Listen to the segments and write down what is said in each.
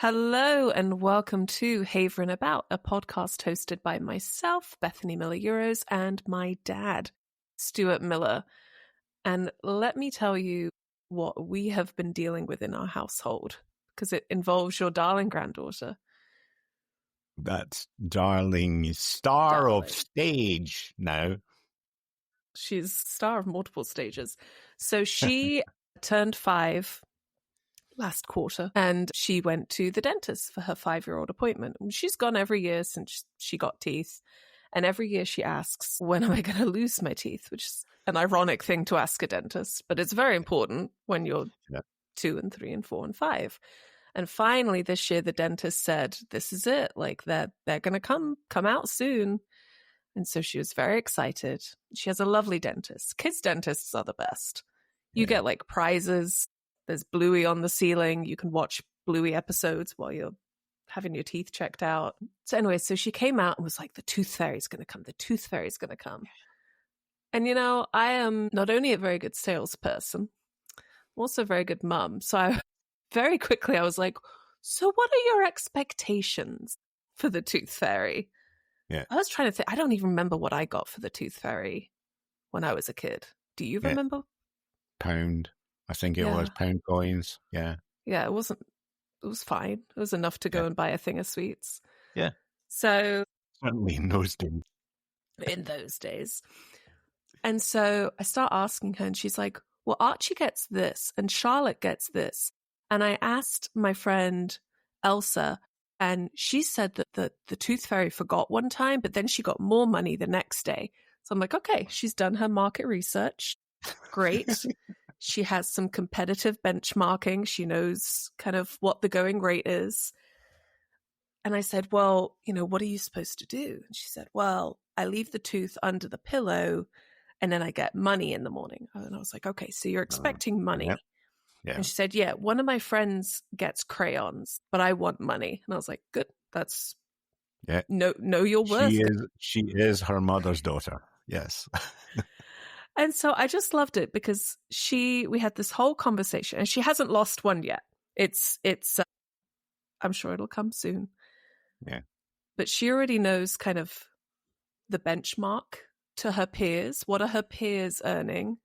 Hello and welcome to Haverin About, a podcast hosted by myself, Bethany Miller-Euros, and my dad, Stuart Miller. And let me tell you what we have been dealing with in our household, because it involves your darling granddaughter. That's darling star of stage now. She's star of multiple stages. So she turned 5 last quarter, and she went to the dentist for her 5-year-old appointment. She's gone every year since she got teeth, and every year she asks, when am I going to lose my teeth? Which is an ironic thing to ask a dentist, but it's very important when you're 2 and 3 and 4 and 5. And finally this year the dentist said, this is it, like they're going to come out soon. And so she was very excited. She has a lovely dentist. Kids dentists are the best. You get like prizes. There's Bluey on the ceiling. You can watch Bluey episodes while you're having your teeth checked out. So anyway, so she came out and was like, the tooth fairy's going to come. The tooth fairy's going to come. And, you know, I am not only a very good salesperson, I'm also a very good mum. So very quickly I was like, so what are your expectations for the tooth fairy? Yeah. I was trying to think. I don't even remember what I got for the tooth fairy when I was a kid. Do you remember? Pound. I think it was pound coins. Yeah. Yeah, it was fine. It was enough to go and buy a thing of sweets. Yeah. So certainly in those days. In those days. And so I start asking her and she's like, well, Archie gets this and Charlotte gets this. And I asked my friend Elsa, and she said that the tooth fairy forgot one time, but then she got more money the next day. So I'm like, okay, she's done her market research. Great. She has some competitive benchmarking. She knows kind of what the going rate is. And I said, well, you know, what are you supposed to do? And she said, well, I leave the tooth under the pillow and then I get money in the morning. And I was like, okay, so you're expecting money. Yep. Yeah. And she said, yeah, one of my friends gets crayons, but I want money. And I was like, good. That's know your worth. She is her mother's daughter. Yes. And so I just loved it because we had this whole conversation and she hasn't lost one yet. It's I'm sure it'll come soon. Yeah. But she already knows kind of the benchmark to her peers. What are her peers earning?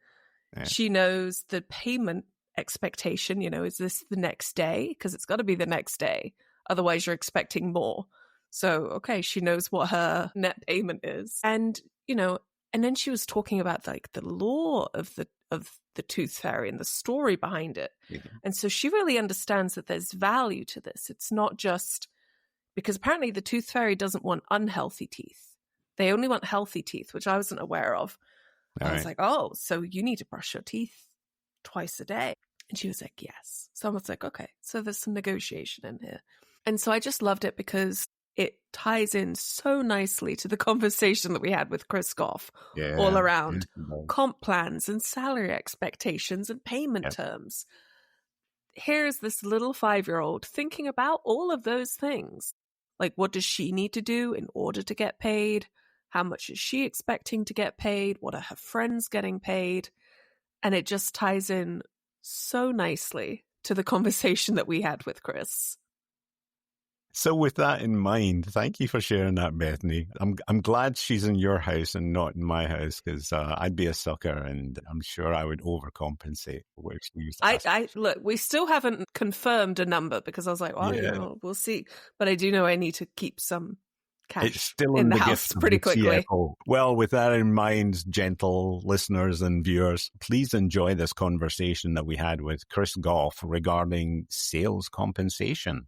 Yeah. She knows the payment expectation, you know, is this the next day? Because it's got to be the next day. Otherwise you're expecting more. So, okay, she knows what her net payment is. And, you know, and then she was talking about like the lore of the tooth fairy and the story behind it. Yeah. And so she really understands that there's value to this. It's not just because apparently the tooth fairy doesn't want unhealthy teeth. They only want healthy teeth, which I wasn't aware of. I was like, oh, so you need to brush your teeth twice a day. And she was like, yes. So I was like, okay, so there's some negotiation in here. And so I just loved it because it ties in so nicely to the conversation that we had with Chris Goff all around comp plans and salary expectations and payment terms. Here's this little 5-year-old thinking about all of those things. Like, what does she need to do in order to get paid? How much is she expecting to get paid? What are her friends getting paid? And it just ties in so nicely to the conversation that we had with Chris. So with that in mind, thank you for sharing that, Bethany. I'm glad she's in your house and not in my house because I'd be a sucker and I'm sure I would overcompensate. Which look, we still haven't confirmed a number because I was like, well, you know, we'll see. But I do know I need to keep some cash it's still in the house pretty quickly. CFO. Well, with that in mind, gentle listeners and viewers, please enjoy this conversation that we had with Chris Goff regarding sales compensation.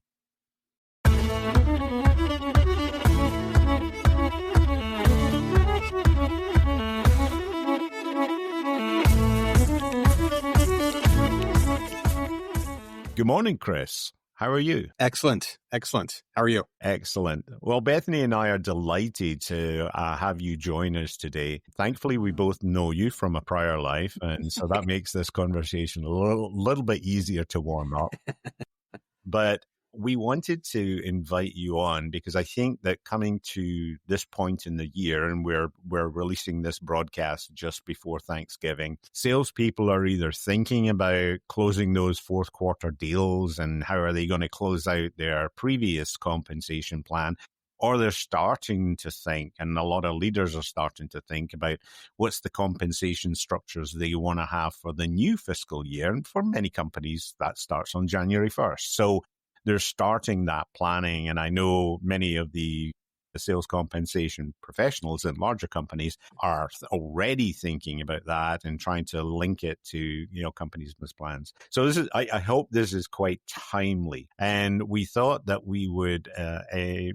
Good morning, Chris. How are you? Excellent. How are you? Excellent. Well, Bethany and I are delighted to have you join us today. Thankfully, we both know you from a prior life, and so that makes this conversation a little bit easier to warm up. But we wanted to invite you on because I think that coming to this point in the year, and we're releasing this broadcast just before Thanksgiving, salespeople are either thinking about closing those fourth quarter deals and how are they going to close out their previous compensation plan, or they're starting to think, and a lot of leaders are starting to think about what's the compensation structures they want to have for the new fiscal year. And for many companies, that starts on January 1st. So they're starting that planning. And I know many of the sales compensation professionals in larger companies are already thinking about that and trying to link it to, companies' business plans. So this is, I hope this is quite timely. And we thought that we would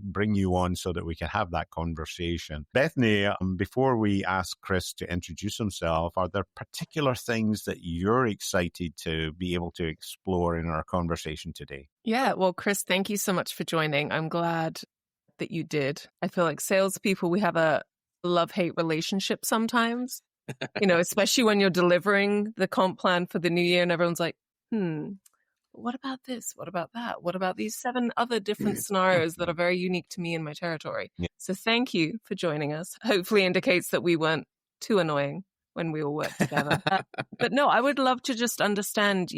bring you on so that we can have that conversation. Bethany, before we ask Chris to introduce himself, are there particular things that you're excited to be able to explore in our conversation today? Yeah, well, Chris, thank you so much for joining. I'm glad that you did. I feel like salespeople, we have a love-hate relationship sometimes, especially when you're delivering the comp plan for the new year and everyone's like, what about this? What about that? What about these 7 other different scenarios that are very unique to me in my territory? Yeah. So thank you for joining us. Hopefully indicates that we weren't too annoying when we all worked together. But no, I would love to just understand,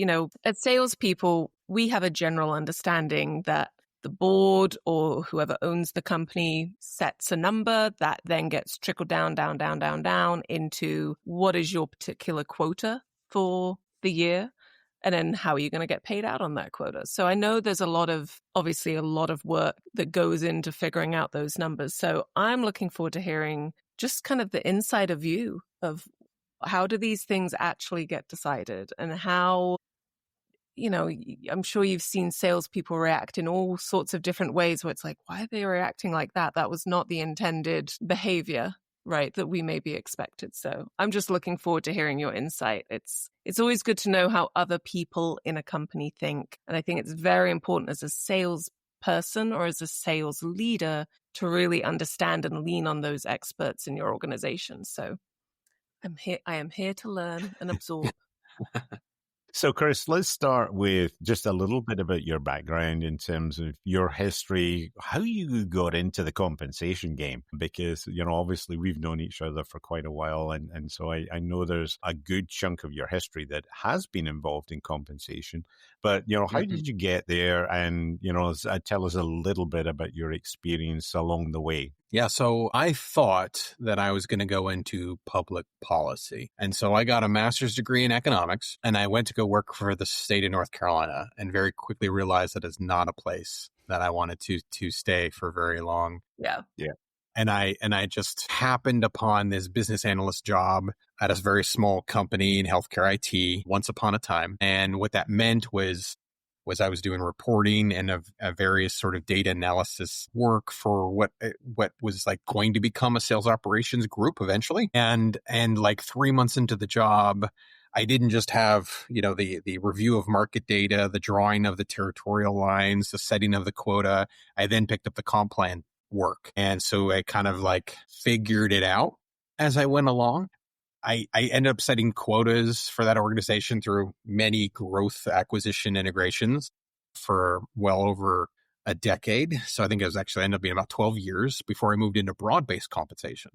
as salespeople, we have a general understanding that the board or whoever owns the company sets a number that then gets trickled down into what is your particular quota for the year, and then how are you going to get paid out on that quota. So I know there's obviously a lot of work that goes into figuring out those numbers. So I'm looking forward to hearing just kind of the insider view of how do these things actually get decided, and how, I'm sure you've seen salespeople react in all sorts of different ways where it's like, why are they reacting like that? That was not the intended behavior, right, that we may be expected. So I'm just looking forward to hearing your insight. It's always good to know how other people in a company think. And I think it's very important as a salesperson or as a sales leader to really understand and lean on those experts in your organization. So I am here to learn and absorb. So, Chris, let's start with just a little bit about your background in terms of your history, how you got into the compensation game, because, obviously we've known each other for quite a while. And so I know there's a good chunk of your history that has been involved in compensation. But, how did you get there? And, tell us a little bit about your experience along the way. Yeah, so I thought that I was going to go into public policy. And so I got a master's degree in economics, and I went to go work for the state of North Carolina, and very quickly realized that it's not a place that I wanted to stay for very long. Yeah. And I just happened upon this business analyst job at a very small company in healthcare IT once upon a time. And what that meant was I was doing reporting and a various sort of data analysis work for what was like going to become a sales operations group eventually. And like 3 months into the job, I didn't just have, the review of market data, the drawing of the territorial lines, the setting of the quota. I then picked up the comp plan work. And so I kind of like figured it out as I went along. I ended up setting quotas for that organization through many growth acquisition integrations for well over a decade. So I think it was actually ended up being about 12 years before I moved into broad-based compensation,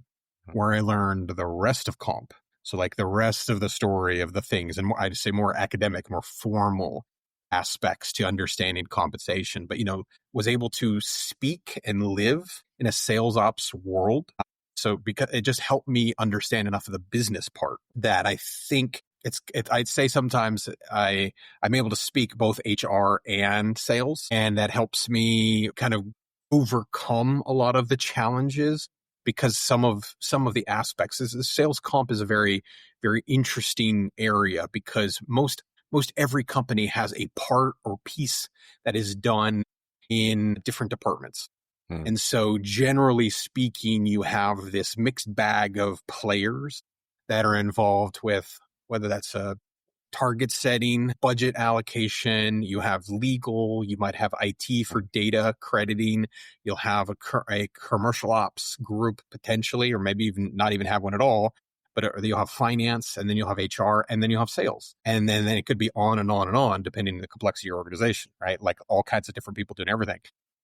where I learned the rest of comp. So like the rest of the story of the things, and I'd say more academic, more formal aspects to understanding compensation, but, was able to speak and live in a sales ops world. So because it just helped me understand enough of the business part that I think I'd say sometimes I'm able to speak both HR and sales, and that helps me kind of overcome a lot of the challenges, because some of the aspects sales comp is a very, very interesting area, because most every company has a part or piece that is done in different departments. And so generally speaking, you have this mixed bag of players that are involved with, whether that's a target setting, budget allocation, you have legal, you might have IT for data crediting, you'll have a commercial ops group potentially, or maybe even not even have one at all, but you'll have finance, and then you'll have HR, and then you'll have sales. And then it could be on and on and on, depending on the complexity of your organization, right? Like all kinds of different people doing everything,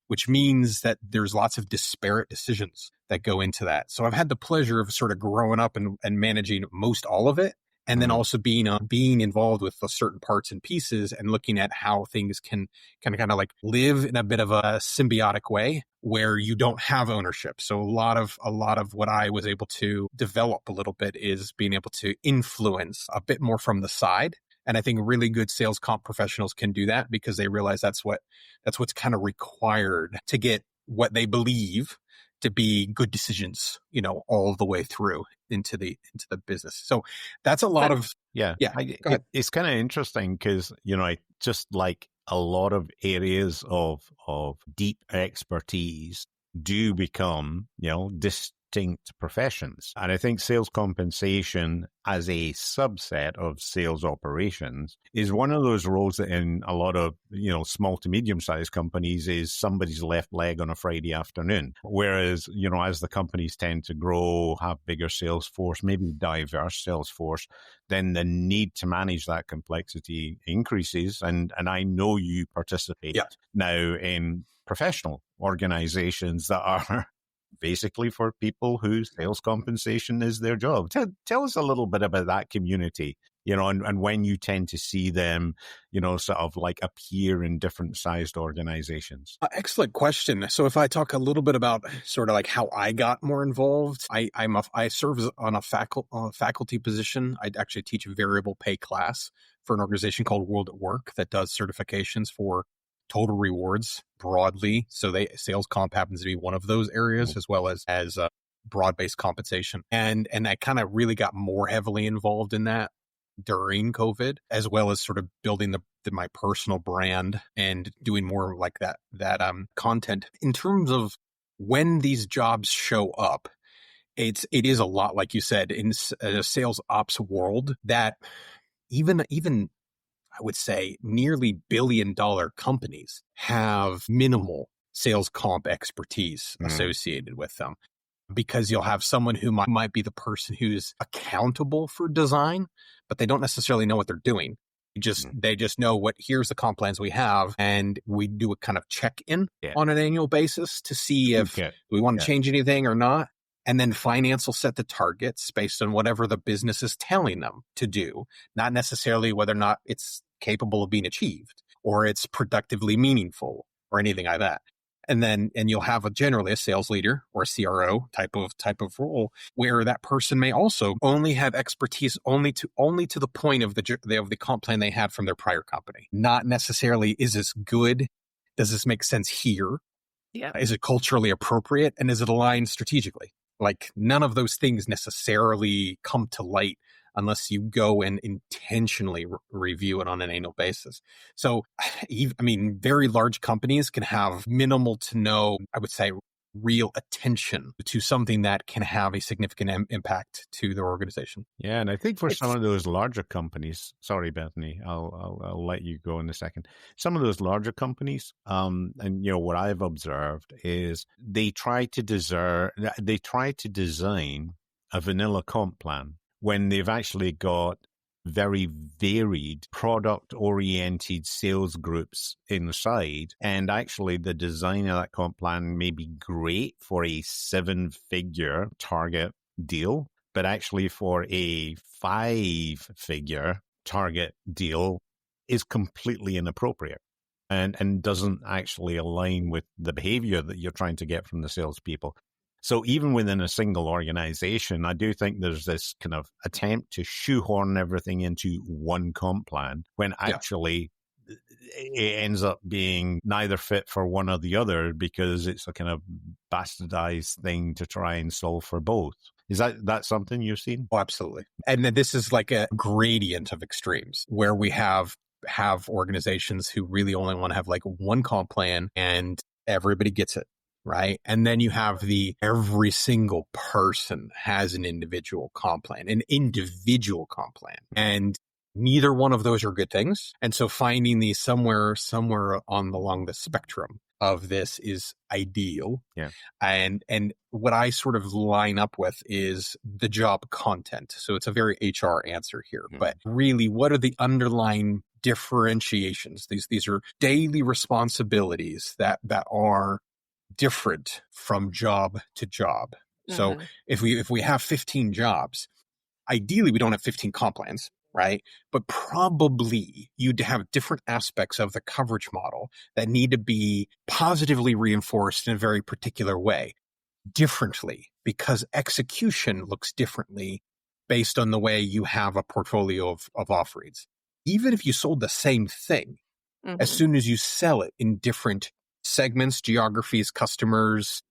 which means that there's lots of disparate decisions that go into that. So I've had the pleasure of sort of growing up and managing most all of it. And then also being involved with the certain parts and pieces and looking at how things can kind of like live in a bit of a symbiotic way where you don't have ownership. So a lot of what I was able to develop a little bit is being able to influence a bit more from the side. And I think really good sales comp professionals can do that because they realize that's what's kind of required to get what they believe to be good decisions, all the way through into the business. So that's a lot of go ahead. It's kind of interesting because just like a lot of areas of deep expertise do become distinct professions, and I think sales compensation as a subset of sales operations is one of those roles that in a lot of small to medium sized companies is somebody's left leg on a Friday afternoon, whereas as the companies tend to grow, have bigger sales force, maybe diverse sales force, then the need to manage that complexity increases. And I know you participate now in professional organizations that are basically for people whose sales compensation is their job. Tell us a little bit about that community, and when you tend to see them, sort of like appear in different sized organizations. Excellent question. So if I talk a little bit about sort of like how I got more involved, I serve on a faculty position. I actually teach a variable pay class for an organization called World at Work that does certifications for total rewards broadly. So sales comp happens to be one of those areas, as well as broad-based compensation. And I kind of really got more heavily involved in that during COVID, as well as sort of building my personal brand and doing more like that content. In terms of when these jobs show up, it is a lot, like you said, in a sales ops world that even I would say nearly billion-dollar companies have minimal sales comp expertise associated with them, because you'll have someone who might be the person who's accountable for design, but they don't necessarily know what they're doing. They just know here's the comp plans we have, and we do a kind of check-in on an annual basis to see if we want to change anything or not. And then finance will set the targets based on whatever the business is telling them to do, not necessarily whether or not it's capable of being achieved or it's productively meaningful or anything like that. And you'll have generally a sales leader or a CRO type of role where that person may also only have expertise only to the point of the comp plan they had from their prior company. Not necessarily, is this good? Does this make sense here? Yeah. Is it culturally appropriate? And is it aligned strategically? Like none of those things necessarily come to light unless you go and intentionally review it on an annual basis. So, very large companies can have minimal to no, I would say, real attention to something that can have a significant impact to their organization. Yeah, and I think for some of those larger companies, sorry, Bethany, I'll let you go in a second. Some of those larger companies, and what I've observed is they try to design a vanilla comp plan when they've actually got very varied product-oriented sales groups inside. And actually, the design of that comp plan may be great for a 7-figure target deal, but actually for a 5-figure target deal is completely inappropriate and doesn't actually align with the behavior that you're trying to get from the salespeople. So even within a single organization, I do think there's this kind of attempt to shoehorn everything into one comp plan when actually it ends up being neither fit for one or the other because it's a kind of bastardized thing to try and solve for both. Is that something you've seen? Oh, absolutely. And this is like a gradient of extremes where we have organizations who really only want to have like one comp plan and everybody gets it. Right. And then you have every single person has an individual comp plan. And neither one of those are good things. And so finding these somewhere along the spectrum of this is ideal. Yeah. And what I sort of line up with is the job content. So it's a very HR answer here, but really, what are the underlying differentiations? These are daily responsibilities that are different from job to job. So if we have 15 jobs, ideally we don't have 15 comp plans, right? But probably you'd have different aspects of the coverage model that need to be positively reinforced in a very particular way, differently, because execution looks differently based on the way you have a portfolio of offerings. Even if you sold the same thing, as soon as you sell it in different segments, geographies, customers,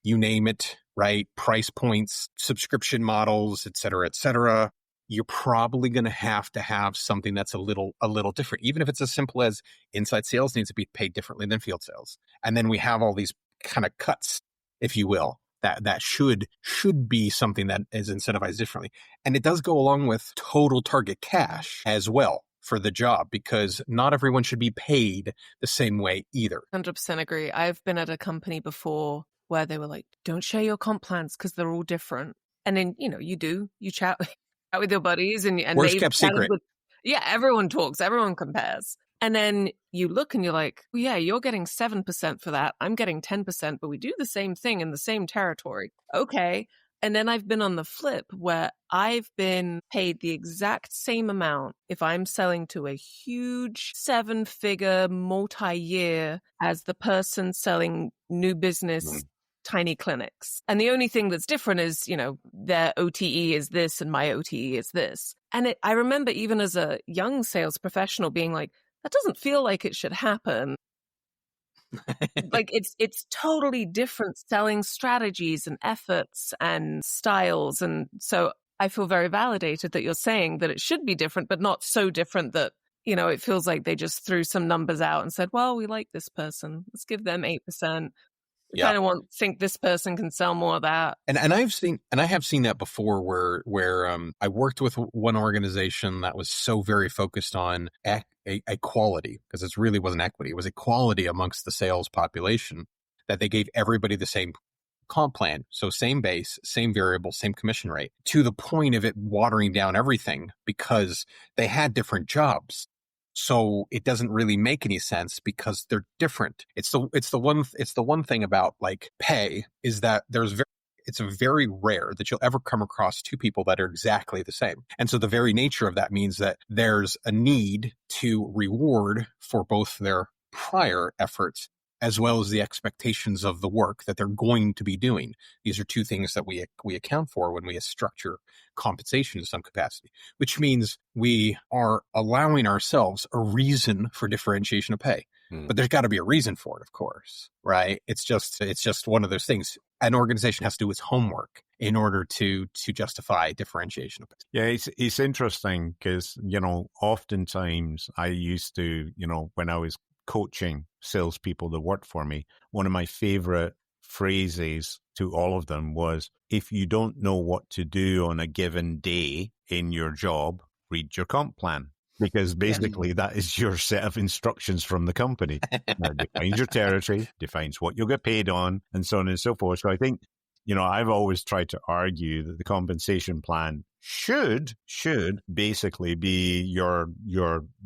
you name it, right? Price points, subscription models, et cetera, you're probably going to have something that's a little different, even if it's as simple as inside sales needs to be paid differently than field sales. And then we have all these kind of cuts, if you will, that should be something that is incentivized differently. And it does go along with total target cash as well for the job, because not everyone should be paid the same way either. 100% agree. I've been at a company before where they were like, don't share your comp plans because they're all different. And then, you chat with your buddies and worst kept secret. Everyone talks, everyone compares. And then you look and you're like, well, yeah, you're getting 7% for that. I'm getting 10%, but we do the same thing in the same territory. Okay. And then I've been on the flip where I've been paid the exact same amount if I'm selling to a huge 7-figure multi-year as the person selling new business tiny clinics. And the only thing that's different is, their OTE is this and my OTE is this. And I remember even as a young sales professional being like, that doesn't feel like it should happen. Like it's totally different selling strategies and efforts and styles. And so I feel very validated that you're saying that it should be different, but not so different that, it feels like they just threw some numbers out and said, well, we like this person. Let's give them 8%. We kind of think this person can sell more of that. And I have seen that before where I worked with one organization that was so very focused on equality, because it really wasn't equity. It was equality amongst the sales population, that they gave everybody the same comp plan. So same base, same variable, same commission rate, to the point of it watering down everything because they had different jobs. So it doesn't really make any sense because they're different. It's the one thing about like pay is that it's very rare that you'll ever come across two people that are exactly the same. And so the very nature of that means that there's a need to reward for both their prior efforts as well as the expectations of the work that they're going to be doing. These are two things that we account for when we structure compensation in some capacity, which means we are allowing ourselves a reason for differentiation of pay. But there's got to be a reason for it, of course, right? It's just one of those things. An organization has to do its homework in order to justify differentiation of pay. Yeah, it's interesting because, oftentimes I used to, when I was coaching salespeople that worked for me, one of my favorite phrases to all of them was, if you don't know what to do on a given day in your job, read your comp plan. Because basically that is your set of instructions from the company. Now, defines your territory, defines what you'll get paid on, and so on and so forth. So I think, I've always tried to argue that the compensation plan should basically be your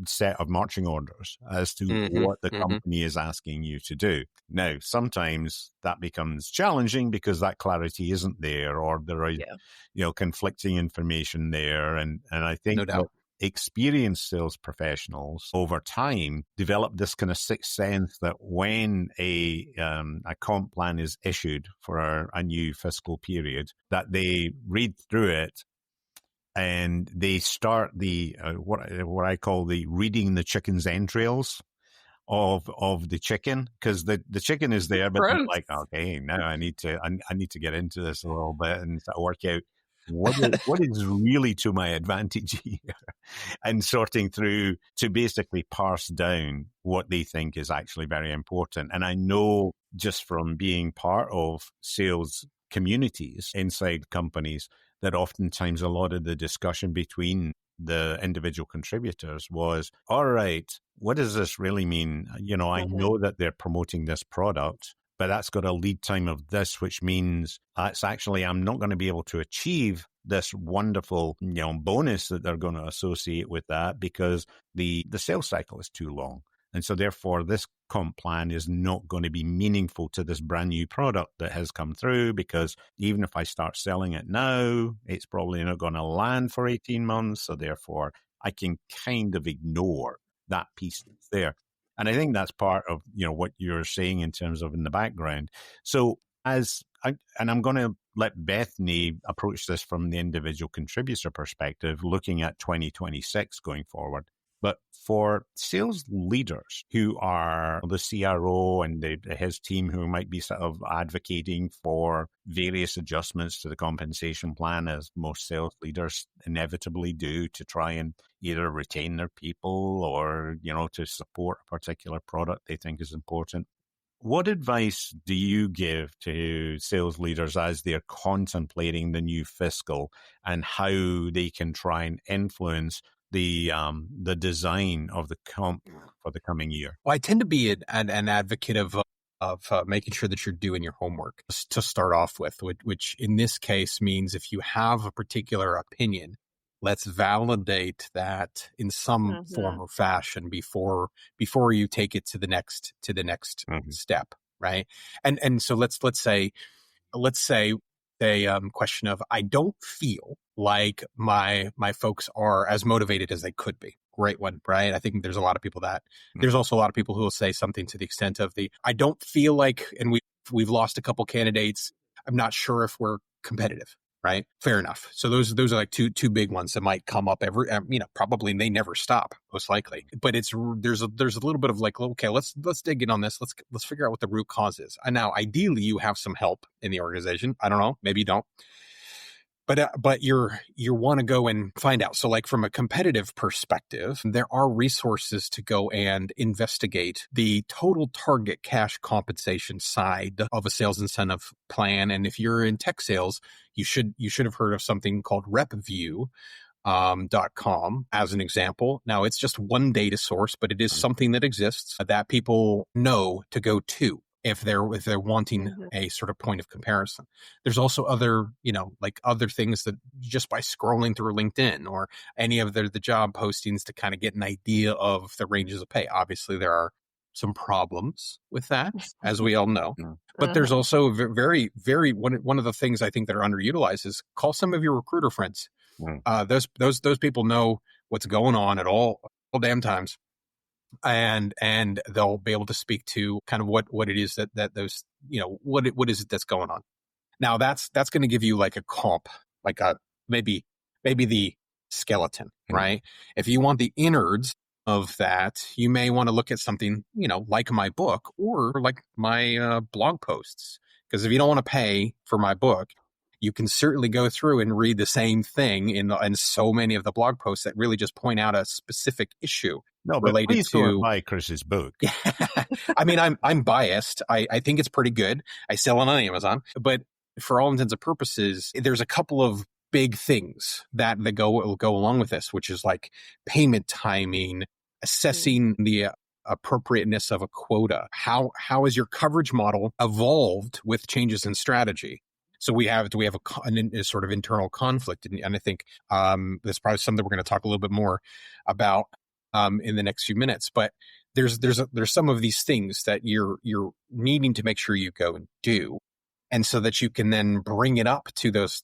set of marching orders as to what the company is asking you to do. Now, sometimes that becomes challenging because that clarity isn't there, or there are, conflicting information there. And I think no doubt. Experienced sales professionals over time develop this kind of sixth sense that when a comp plan is issued for a new fiscal period, that they read through it and they start the what I call the reading the chicken's entrails of the chicken, because the chicken is there, but they're like, okay, now I need to get into this a little bit and work out what is really to my advantage here, and sorting through to basically parse down what they think is actually very important. And I know just from being part of sales communities inside companies that oftentimes a lot of the discussion between the individual contributors was, all right, what does this really mean? I know that they're promoting this product, but that's got a lead time of this, which means it's actually, I'm not going to be able to achieve this wonderful, bonus that they're going to associate with that because the sales cycle is too long. And so therefore, this comp plan is not going to be meaningful to this brand new product that has come through, because even if I start selling it now, it's probably not going to land for 18 months. So therefore, I can kind of ignore that piece that's there. And I think that's part of, what you're saying in terms of in the background. So I'm going to let Bethany approach this from the individual contributor perspective, looking at 2026 going forward. But for sales leaders who are the CRO and his team who might be sort of advocating for various adjustments to the compensation plan, as most sales leaders inevitably do, to try and either retain their people or, to support a particular product they think is important. What advice do you give to sales leaders as they're contemplating the new fiscal and how they can try and influence the design of the comp for the coming year? Well, I tend to be an advocate of making sure that you're doing your homework to start off with, which in this case means if you have a particular opinion, let's validate that in some form or fashion before you take it to the next step, right? And so let's say a question of, I don't feel like my folks are as motivated as they could be. Great one, right? I think there's a lot of people that there's also a lot of people who will say something to the extent of I don't feel like, and we've lost a couple candidates. I'm not sure if we're competitive, right? Fair enough. So those are like two big ones that might come up probably they never stop, most likely. But there's a little bit of like, okay, let's dig in on this. Let's figure out what the root cause is. And now ideally you have some help in the organization. I don't know, maybe you don't. But you want to go and find out. So like from a competitive perspective, there are resources to go and investigate the total target cash compensation side of a sales incentive plan. And if you're in tech sales, you should have heard of something called RepView.com as an example. Now it's just one data source, but it is something that exists that people know to go to if they're wanting a sort of point of comparison. There's also other, like other things that just by scrolling through LinkedIn or any of the job postings to kind of get an idea of the ranges of pay. Obviously, there are some problems with that, as we all know. But there's also very, very, one of the things I think that are underutilized is call some of your recruiter friends. Those people know what's going on at all damn times. And they'll be able to speak to kind of what it is that those, what is it that's going on. Now that's going to give you like a comp, like maybe the skeleton, right? If you want the innards of that, you may want to look at something, like my book or like my blog posts. Because if you don't want to pay for my book, you can certainly go through and read the same thing in so many of the blog posts that really just point out a specific issue. No, but related please to go and buy Chris's book. I mean, I'm biased. I think it's pretty good. I sell it on Amazon, but for all intents and purposes, there's a couple of big things that will go along with this, which is like payment timing, assessing the appropriateness of a quota. How has your coverage model evolved with changes in strategy? So do we have a sort of internal conflict? And I think that's probably something we're going to talk a little bit more about in the next few minutes. But there's some of these things that you're needing to make sure you go and do, and so that you can then bring it up to those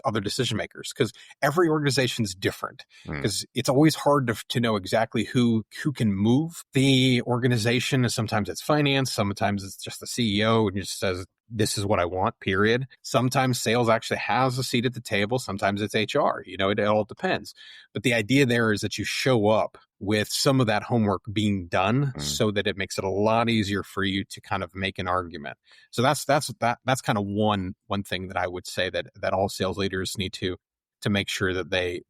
other decision makers, because every organization is different. Because it's always hard to know exactly who can move the organization. And sometimes it's finance, sometimes it's just the CEO and just says, this is what I want, period. Sometimes sales actually has a seat at the table. Sometimes it's HR, it all depends. But the idea there is that you show up with some of that homework being done so that it makes it a lot easier for you to kind of make an argument. So that's kind of one thing that I would say that all sales leaders need to make sure that they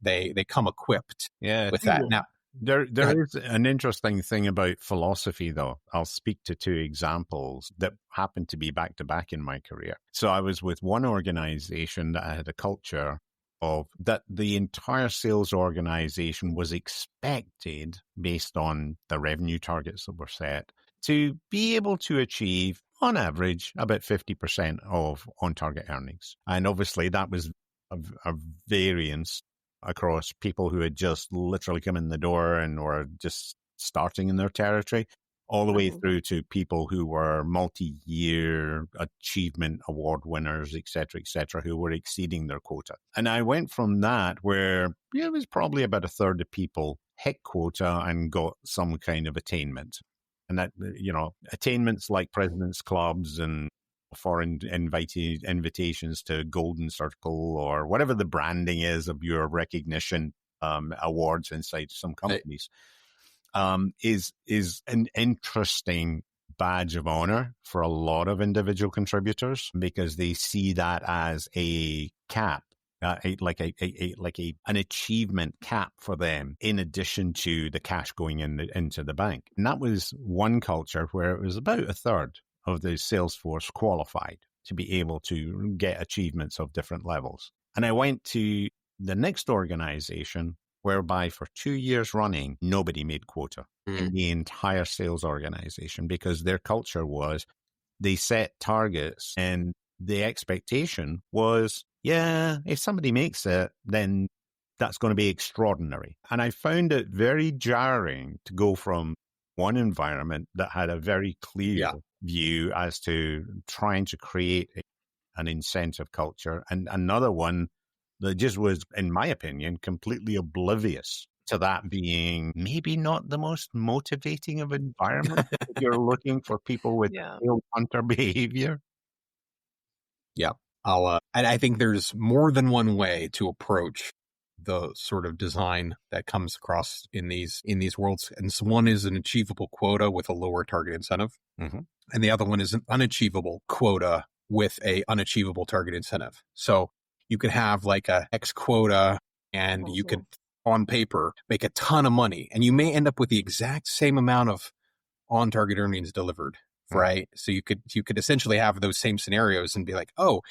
come equipped with that. Now, There is an interesting thing about philosophy, though. I'll speak to two examples that happened to be back to back in my career. So I was with one organization that had a culture of that the entire sales organization was expected, based on the revenue targets that were set, to be able to achieve, on average, about 50% of on-target earnings. And obviously that was a variance across people who had just literally come in the door and were just starting in their territory, all the way through to people who were multi-year achievement award winners, et cetera, who were exceeding their quota. And I went from that where it was probably about a third of people hit quota and got some kind of attainment. And that, attainments like President's Clubs and foreign invitations to Golden Circle or whatever the branding is of your recognition awards inside some companies. Is an interesting badge of honor for a lot of individual contributors because they see that as a cap, an achievement cap for them, in addition to the cash going into the bank. And that was one culture where it was about a third of the sales force qualified to be able to get achievements of different levels. And I went to the next organization whereby for 2 years running, nobody made quota in the entire sales organization because their culture was they set targets and the expectation was, if somebody makes it, then that's going to be extraordinary. And I found it very jarring to go from one environment that had a very clear view as to trying to create an incentive culture and another one that just was, in my opinion, completely oblivious to that being maybe not the most motivating of environment if you're looking for people with hunter behavior. Yeah. And I think there's more than one way to approach the sort of design that comes across in these worlds. And so one is an achievable quota with a lower target incentive. Mm-hmm. And the other one is an unachievable quota with a unachievable target incentive. So you could have like a X quota and you could, on paper, make a ton of money. And you may end up with the exact same amount of on-target earnings delivered, right? So you could essentially have those same scenarios and be like, oh,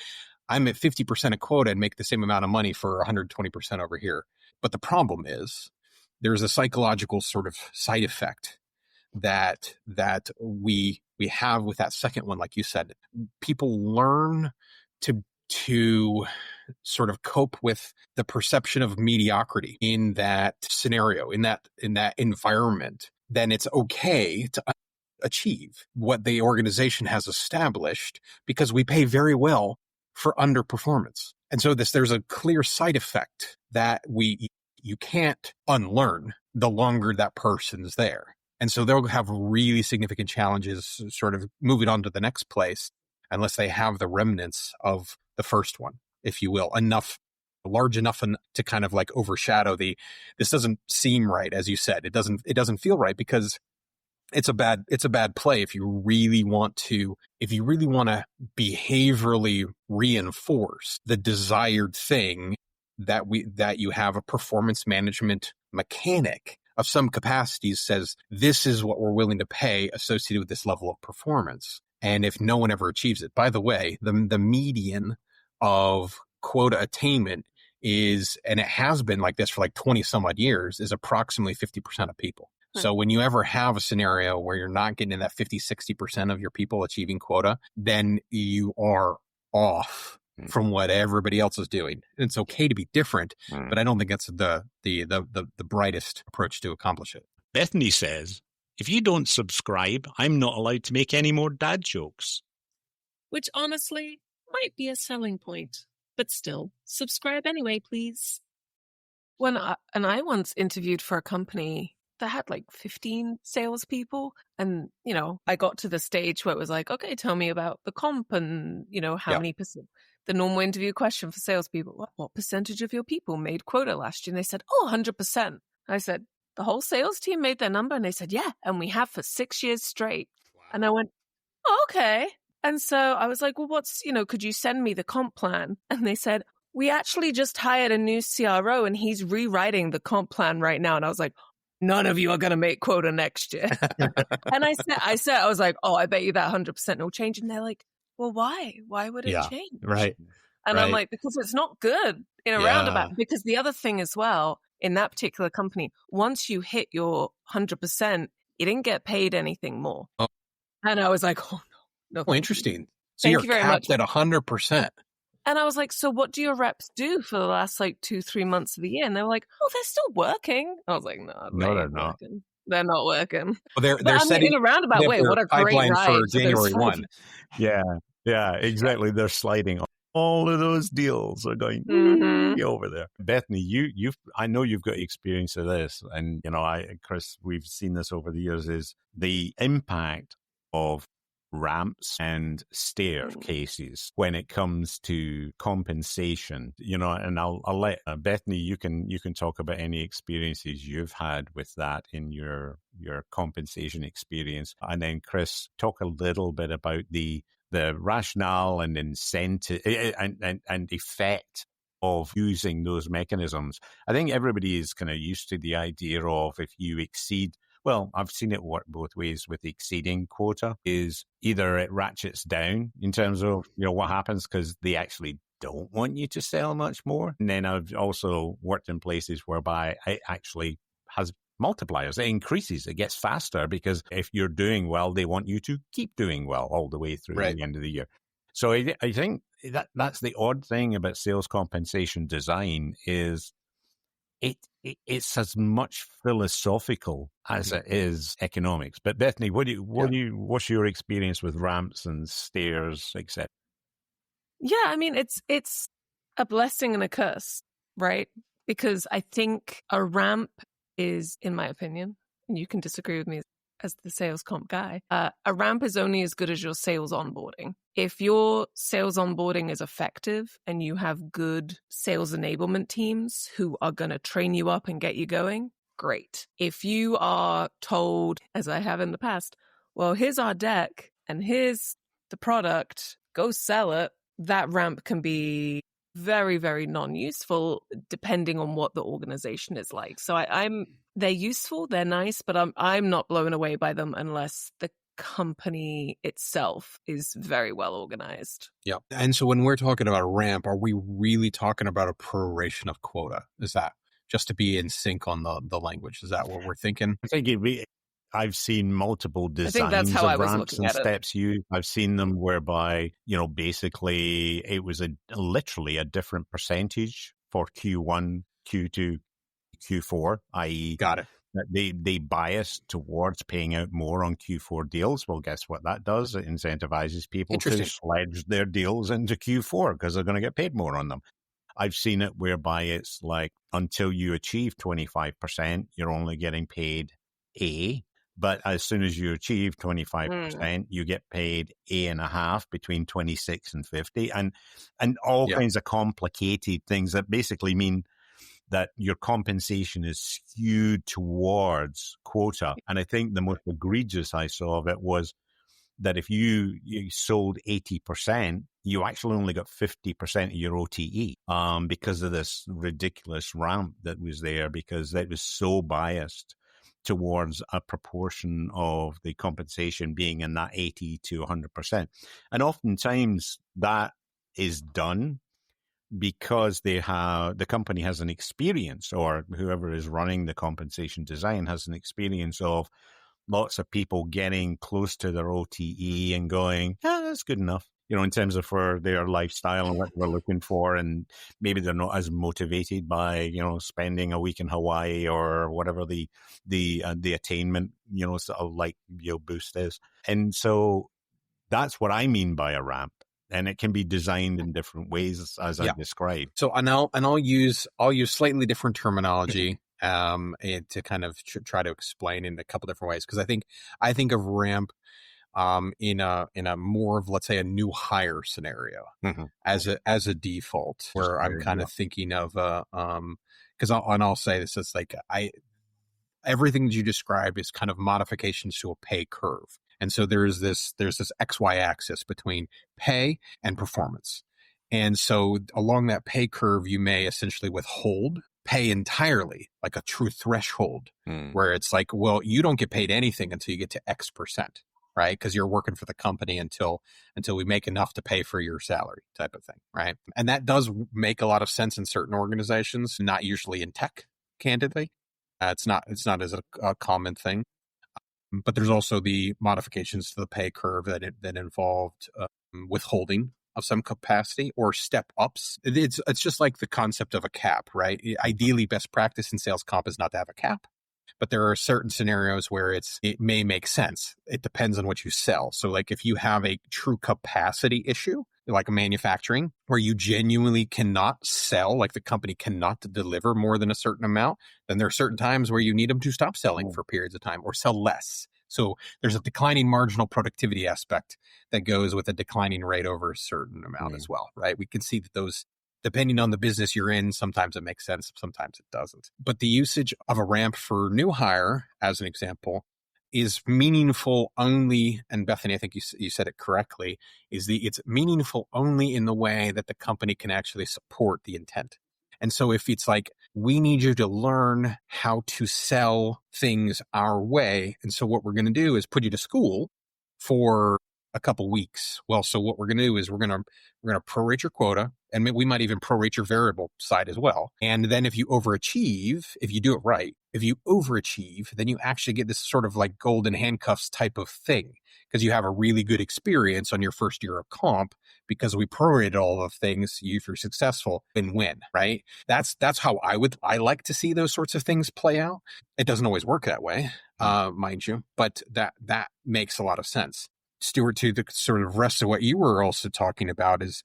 I'm at 50% of quota and make the same amount of money for 120% over here. But the problem is there's a psychological sort of side effect that we have with that second one, like you said. People learn to sort of cope with the perception of mediocrity in that scenario, in that environment. Then it's okay to achieve what the organization has established because we pay very well for underperformance. And so there's a clear side effect that you can't unlearn the longer that person's there. And so they'll have really significant challenges sort of moving on to the next place unless they have the remnants of the first one, if you will, large enough to kind of like overshadow this doesn't seem right, as you said. It doesn't feel right because it's a bad play if you really want to behaviorally reinforce the desired thing that you have a performance management mechanic of some capacities says this is what we're willing to pay associated with this level of performance. And if no one ever achieves it, by the way, the median of quota attainment is, and it has been like this for like 20 some odd years, is approximately 50% of people. So when you ever have a scenario where you're not getting in that 50, 60% of your people achieving quota, then you are off from what everybody else is doing. And it's okay to be different, but I don't think that's the brightest approach to accomplish it. Bethany says, if you don't subscribe, I'm not allowed to make any more dad jokes. Which honestly might be a selling point, but still, subscribe anyway, please. I once interviewed for a company that had like 15 salespeople. And, I got to the stage where it was like, okay, tell me about the comp and, how many percent. The normal interview question for salespeople, what percentage of your people made quota last year? And they said, 100%. I said, the whole sales team made their number? And they said, yeah, and we have for 6 years straight. Wow. And I went, okay. And so I was like, well, could you send me the comp plan? And they said, we actually just hired a new CRO and he's rewriting the comp plan right now. And I was like, none of you are going to make quota next year. And I was like, I bet you that 100% will change. And they're like, well, why? Why would it change? Right. And I'm like, because it's not good in a roundabout. Because the other thing as well, in that particular company, once you hit your 100%, you didn't get paid anything more. Oh. And I was like, oh, no. Oh, interesting. So you're capped at 100%. And I was like, so what do your reps do for the last 2-3 months of the year? And they were like, oh, they're still working. I was like, no, they're not. Working. They're not working. Well, they're setting in a roundabout way. What a great ride for January 1. Yeah, exactly. They're sliding. All of those deals are going over there. Bethany, I know you've got experience of this, and Chris, we've seen this over the years. Is the impact of ramps and staircases when it comes to compensation, and I'll let Bethany, you can talk about any experiences you've had with that in your compensation experience, and then Chris, talk a little bit about the rationale and incentive and effect of using those mechanisms. I think everybody is kind of used to the idea of if you exceed. Well, I've seen it work both ways with exceeding quota. Is either it ratchets down in terms of what happens because they actually don't want you to sell much more. And then I've also worked in places whereby it actually has multipliers. It increases. It gets faster because if you're doing well, they want you to keep doing well all the way through the end of the year. So I think that's the odd thing about sales compensation design is it's as much philosophical as it is economics. But Bethany, what's your experience with ramps and stairs, etc.? Yeah, I mean, it's a blessing and a curse, right? Because I think a ramp is, in my opinion, and you can disagree with me as the sales comp guy, a ramp is only as good as your sales onboarding. If your sales onboarding is effective and you have good sales enablement teams who are going to train you up and get you going, great. If you are told, as I have in the past, well, here's our deck and here's the product, go sell it, that ramp can be very, very non-useful depending on what the organization is like. So they're useful, they're nice, but I'm not blown away by them unless the company itself is very well organized. Yeah. And so when we're talking about a ramp, are we really talking about a proration of quota? Is that just to be in sync on the language? Is that what we're thinking? I think I've seen multiple designs of ramps and steps used. I've seen them whereby, basically it was literally a different percentage for Q1, Q2, Q4, i.e. Got it. They bias towards paying out more on Q4 deals. Well, guess what that does? It incentivizes people to sledge their deals into Q4 because they're going to get paid more on them. I've seen it whereby it's like until you achieve 25%, you're only getting paid A. But as soon as you achieve 25%, you get paid A.5 between 26 and 50, and all kinds of complicated things that basically mean that your compensation is skewed towards quota. And I think the most egregious I saw of it was that if you sold 80%, you actually only got 50% of your OTE because of this ridiculous ramp that was there, because that was so biased towards a proportion of the compensation being in that 80 to 100%. And oftentimes that is done because the company has an experience, or whoever is running the compensation design has an experience of lots of people getting close to their OTE and going, that's good enough, in terms of for their lifestyle and what they're looking for. And maybe they're not as motivated by, spending a week in Hawaii or whatever the attainment, sort of boost is. And so that's what I mean by a ramp. And it can be designed in different ways, as I described. So, I'll use slightly different terminology to kind of try to explain in a couple different ways, because I think of ramp in a more of, let's say, a new hire scenario as a default, where I'm kind of thinking of because I'll say this, it's like everything that you described is kind of modifications to a pay curve. And so there's this XY axis between pay and performance. And so along that pay curve, you may essentially withhold pay entirely, like a true threshold, where it's like, well, you don't get paid anything until you get to X%. right? Because you're working for the company until we make enough to pay for your salary type of thing, right? And that does make a lot of sense in certain organizations, not usually in tech, candidly. It's not as a common thing. But there's also the modifications to the pay curve that involved withholding of some capacity or step ups. It's just like the concept of a cap, right? Ideally, best practice in sales comp is not to have a cap, but there are certain scenarios where it may make sense. It depends on what you sell. So like if you have a true capacity issue, like manufacturing, where you genuinely cannot sell, like the company cannot deliver more than a certain amount, then there are certain times where you need them to stop selling for periods of time or sell less. So there's a declining marginal productivity aspect that goes with a declining rate over a certain amount as well, right? We can see that those, depending on the business you're in, sometimes it makes sense, sometimes it doesn't. But the usage of a ramp for new hire, as an example, is meaningful only, and Bethany, I think you said it correctly, it's meaningful only in the way that the company can actually support the intent. And so if it's like, we need you to learn how to sell things our way, and so what we're going to do is put you to school for a couple weeks. Well, so what we're going to do is we're going to prorate your quota, and we might even prorate your variable side as well. And then if you overachieve, if you do it right, if you overachieve, then you actually get this sort of like golden handcuffs type of thing, because you have a really good experience on your first year of comp because we prorated all of things. If you're successful, win-win, right? That's how I like to see those sorts of things play out. It doesn't always work that way, mind you, but that makes a lot of sense. Stuart, to the sort of rest of what you were also talking about is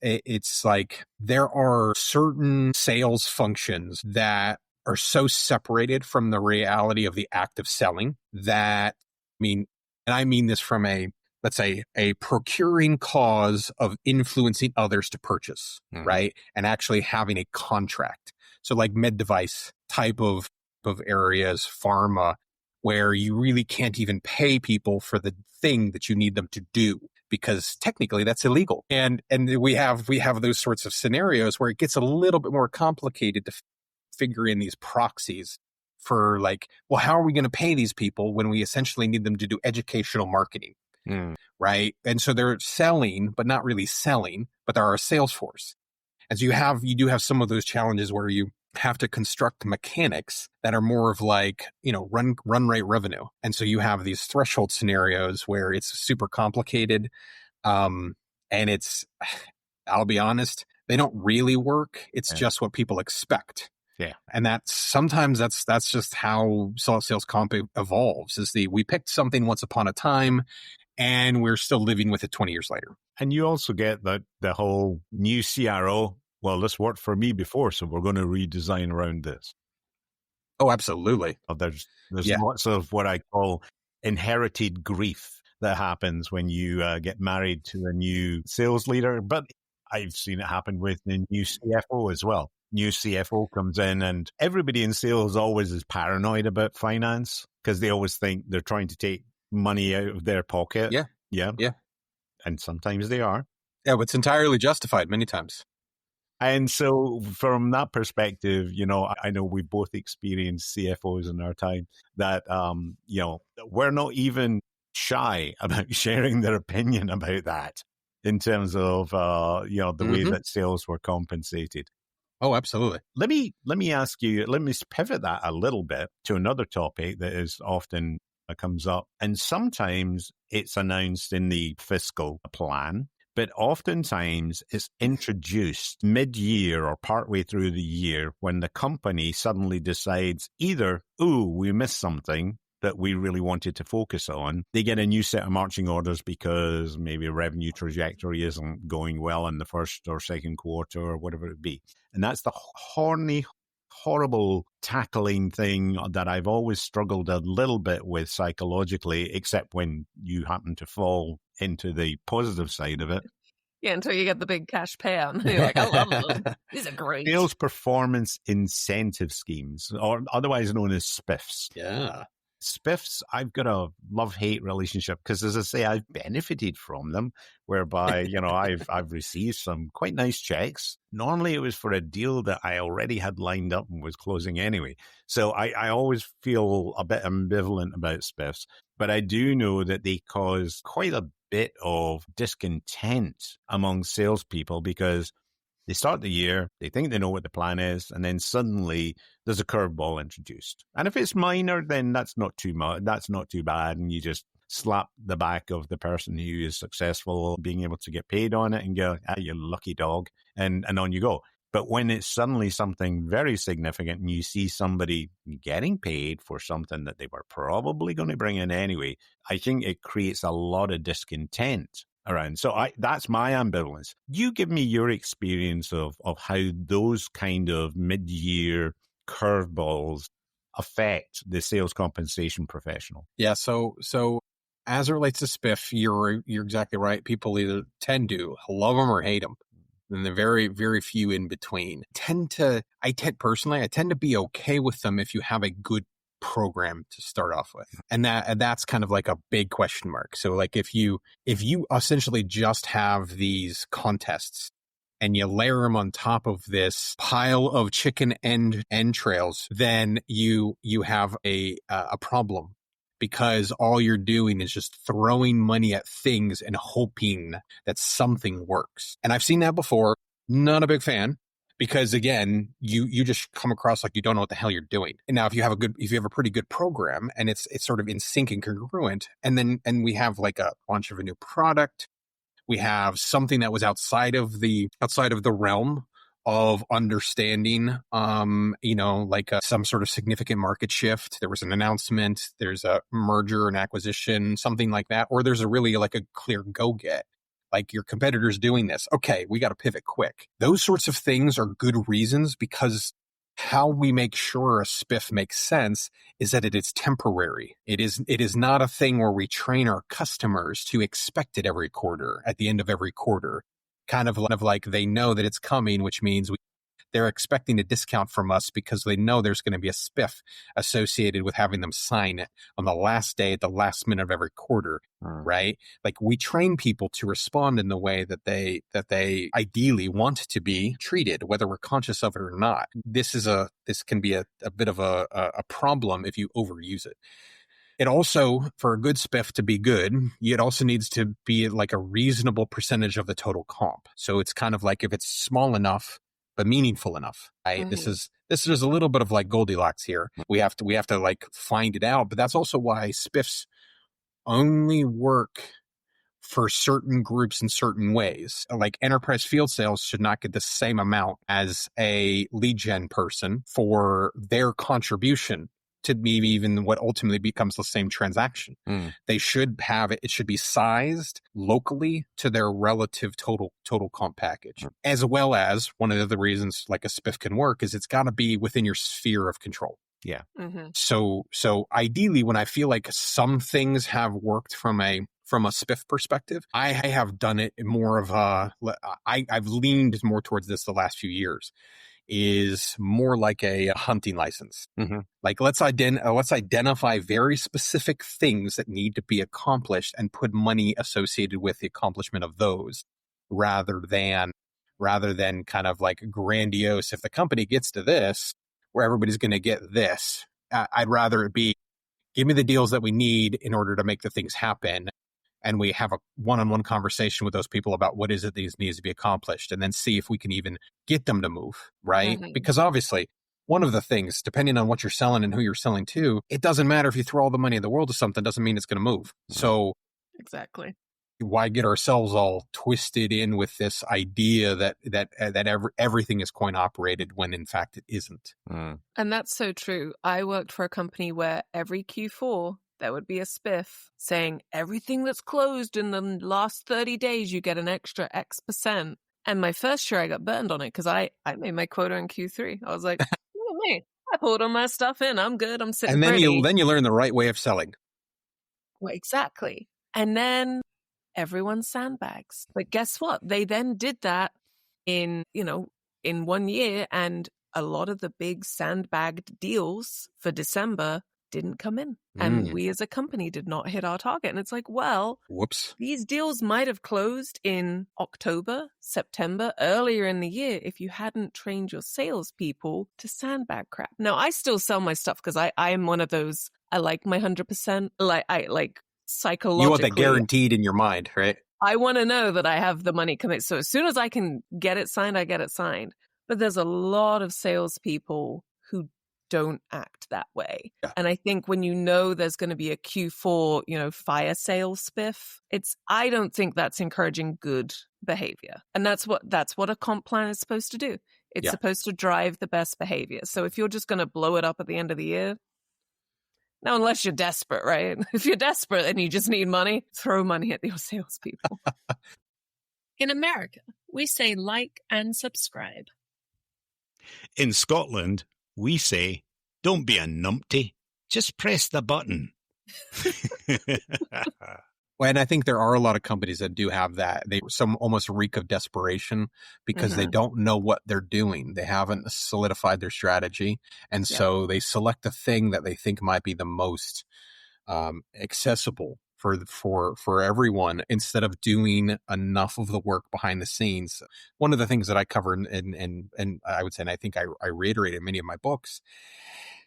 it's like there are certain sales functions that are so separated from the reality of the act of selling that, and I mean this from let's say a procuring cause of influencing others to purchase, right? And actually having a contract. So like med device type of areas, pharma, where you really can't even pay people for the thing that you need them to do because technically that's illegal. And we have those sorts of scenarios where it gets a little bit more complicated to figure in these proxies for like, well, how are we going to pay these people when we essentially need them to do educational marketing, right? And so they're selling, but not really selling, but they're a sales force. And so you do have some of those challenges where you have to construct mechanics that are more of like, run rate revenue. And so you have these threshold scenarios where it's super complicated. And I'll be honest, they don't really work. It's just what people expect. Yeah. And sometimes that's just how sales comp evolves, we picked something once upon a time and we're still living with it 20 years later. And you also get the whole new CRO. Well, this worked for me before, so we're going to redesign around this. Oh, absolutely. There's lots of what I call inherited grief that happens when you get married to a new sales leader. But I've seen it happen with the new CFO as well. New CFO comes in and everybody in sales always is paranoid about finance because they always think they're trying to take money out of their pocket. Yeah. And sometimes they are. Yeah, but it's entirely justified many times. And so from that perspective, I know we've both experienced CFOs in our time that, we're not even shy about sharing their opinion about that in terms of, the way that sales were compensated. Oh, absolutely. Let me ask you, let me pivot that a little bit to another topic that is often comes up. And sometimes it's announced in the fiscal plan, but oftentimes it's introduced mid-year or partway through the year when the company suddenly decides either, we missed something that we really wanted to focus on. They get a new set of marching orders because maybe a revenue trajectory isn't going well in the first or second quarter or whatever it be. And that's the horrible tackling thing that I've always struggled a little bit with psychologically, except when you happen to fall into the positive side of it. Yeah, until you get the big cash payout. You're like, I love them. These are great. Sales performance incentive schemes, or otherwise known as SPIFs. Yeah. SPIFs, I've got a love-hate relationship because, as I say, I've benefited from them, whereby, I've received some quite nice checks. Normally it was for a deal that I already had lined up and was closing anyway. So I always feel a bit ambivalent about SPIFs, but I do know that they cause quite a bit of discontent among salespeople because they start the year, they think they know what the plan is, and then suddenly there's a curveball introduced. And if it's minor, then that's not too much. That's not too bad. And you just slap the back of the person who is successful being able to get paid on it and go, you lucky dog, and on you go. But when it's suddenly something very significant and you see somebody getting paid for something that they were probably going to bring in anyway, I think it creates a lot of discontent around. So that's my ambivalence. You give me your experience of how those kind of mid-year curveballs affect the sales compensation professional. Yeah. So as it relates to SPIF, you're exactly right. People either tend to love them or hate them. And they're very, very few in between. I tend to be okay with them if you have a good program to start off with. And that's kind of like a big question mark. So like if you essentially just have these contests and you layer them on top of this pile of chicken entrails, then you have a problem, because all you're doing is just throwing money at things and hoping that something works. And I've seen that before. Not a big fan. Because again, you just come across like you don't know what the hell you're doing. And now if you have a pretty good program and it's sort of in sync and congruent, and we have like a launch of a new product, we have something that was outside of the realm of understanding, some sort of significant market shift. There was an announcement, there's a merger and acquisition, something like that, or there's a clear go-get. Like your competitor's doing this. Okay, we got to pivot quick. Those sorts of things are good reasons, because how we make sure a SPIF makes sense is that it is temporary. It is not a thing where we train our customers to expect it every quarter, at the end of every quarter. Kind of like they know that it's coming, which means they're expecting a discount from us because they know there's going to be a SPIF associated with having them sign it on the last day, at the last minute of every quarter, right? Like we train people to respond in the way that they ideally want to be treated, whether we're conscious of it or not. This can be a bit of a problem if you overuse it. It also, for a good SPIF to be good, it also needs to be like a reasonable percentage of the total comp. So it's kind of like if it's small enough but meaningful enough, right? Mm-hmm. This is a little bit of like Goldilocks here. We have to like find it out, but that's also why SPIFs only work for certain groups in certain ways. Like enterprise field sales should not get the same amount as a lead gen person for their contribution to maybe even what ultimately becomes the same transaction. They should have it. It should be sized locally to their relative total comp package, as well as one of the other reasons like a SPIF can work is it's got to be within your sphere of control. Yeah. Mm-hmm. So ideally, when I feel like some things have worked from a SPIF perspective, I have done it more of I've leaned more towards this the last few years. Is more like a hunting license. Mm-hmm. Like let's identify very specific things that need to be accomplished and put money associated with the accomplishment of those, rather than kind of like grandiose. If the company gets to this, where everybody's going to get this, I'd rather it be give me the deals that we need in order to make the things happen. And we have a one-on-one conversation with those people about what is it that needs to be accomplished, and then see if we can even get them to move, right? Mm-hmm. Because obviously, one of the things, depending on what you're selling and who you're selling to, it doesn't matter if you throw all the money in the world to something, doesn't mean it's going to move. So exactly. Why get ourselves all twisted in with this idea that everything is coin operated when in fact it isn't? And that's so true. I worked for a company where every Q4, there would be a SPIF saying everything that's closed in the last 30 days, you get an extra X%. And my first year I got burned on it because I made my quota in Q3. I was like, oh, me, I pulled all my stuff in. I'm good. I'm sitting pretty. And then you learn the right way of selling. Well, exactly. And then everyone sandbags. But guess what? They then did that in 1 year. And a lot of the big sandbagged deals for December didn't come in. And we as a company did not hit our target. And it's like, well, whoops. These deals might have closed in October, September, earlier in the year if you hadn't trained your salespeople to sandbag crap. Now, I still sell my stuff because I am one of those, I like my 100%, I like psychologically. You want that guaranteed in your mind, right? I want to know that I have the money committed. So as soon as I can get it signed, I get it signed. But there's a lot of salespeople who don't act that way. Yeah. And I think when you know there's going to be a Q4, fire sale spiff, I don't think that's encouraging good behavior. And that's what a comp plan is supposed to do. It's supposed to drive the best behavior. So if you're just going to blow it up at the end of the year, now, unless you're desperate, right? If you're desperate and you just need money, throw money at your salespeople. In America, we say like and subscribe. In Scotland, we say, don't be a numpty, just press the button. Well, and I think there are a lot of companies that do have that. Some almost reek of desperation because they don't know what they're doing. They haven't solidified their strategy. And so they select the thing that they think might be the most accessible for everyone instead of doing enough of the work behind the scenes. One of the things that I cover and I would say, and I think I reiterate in many of my books,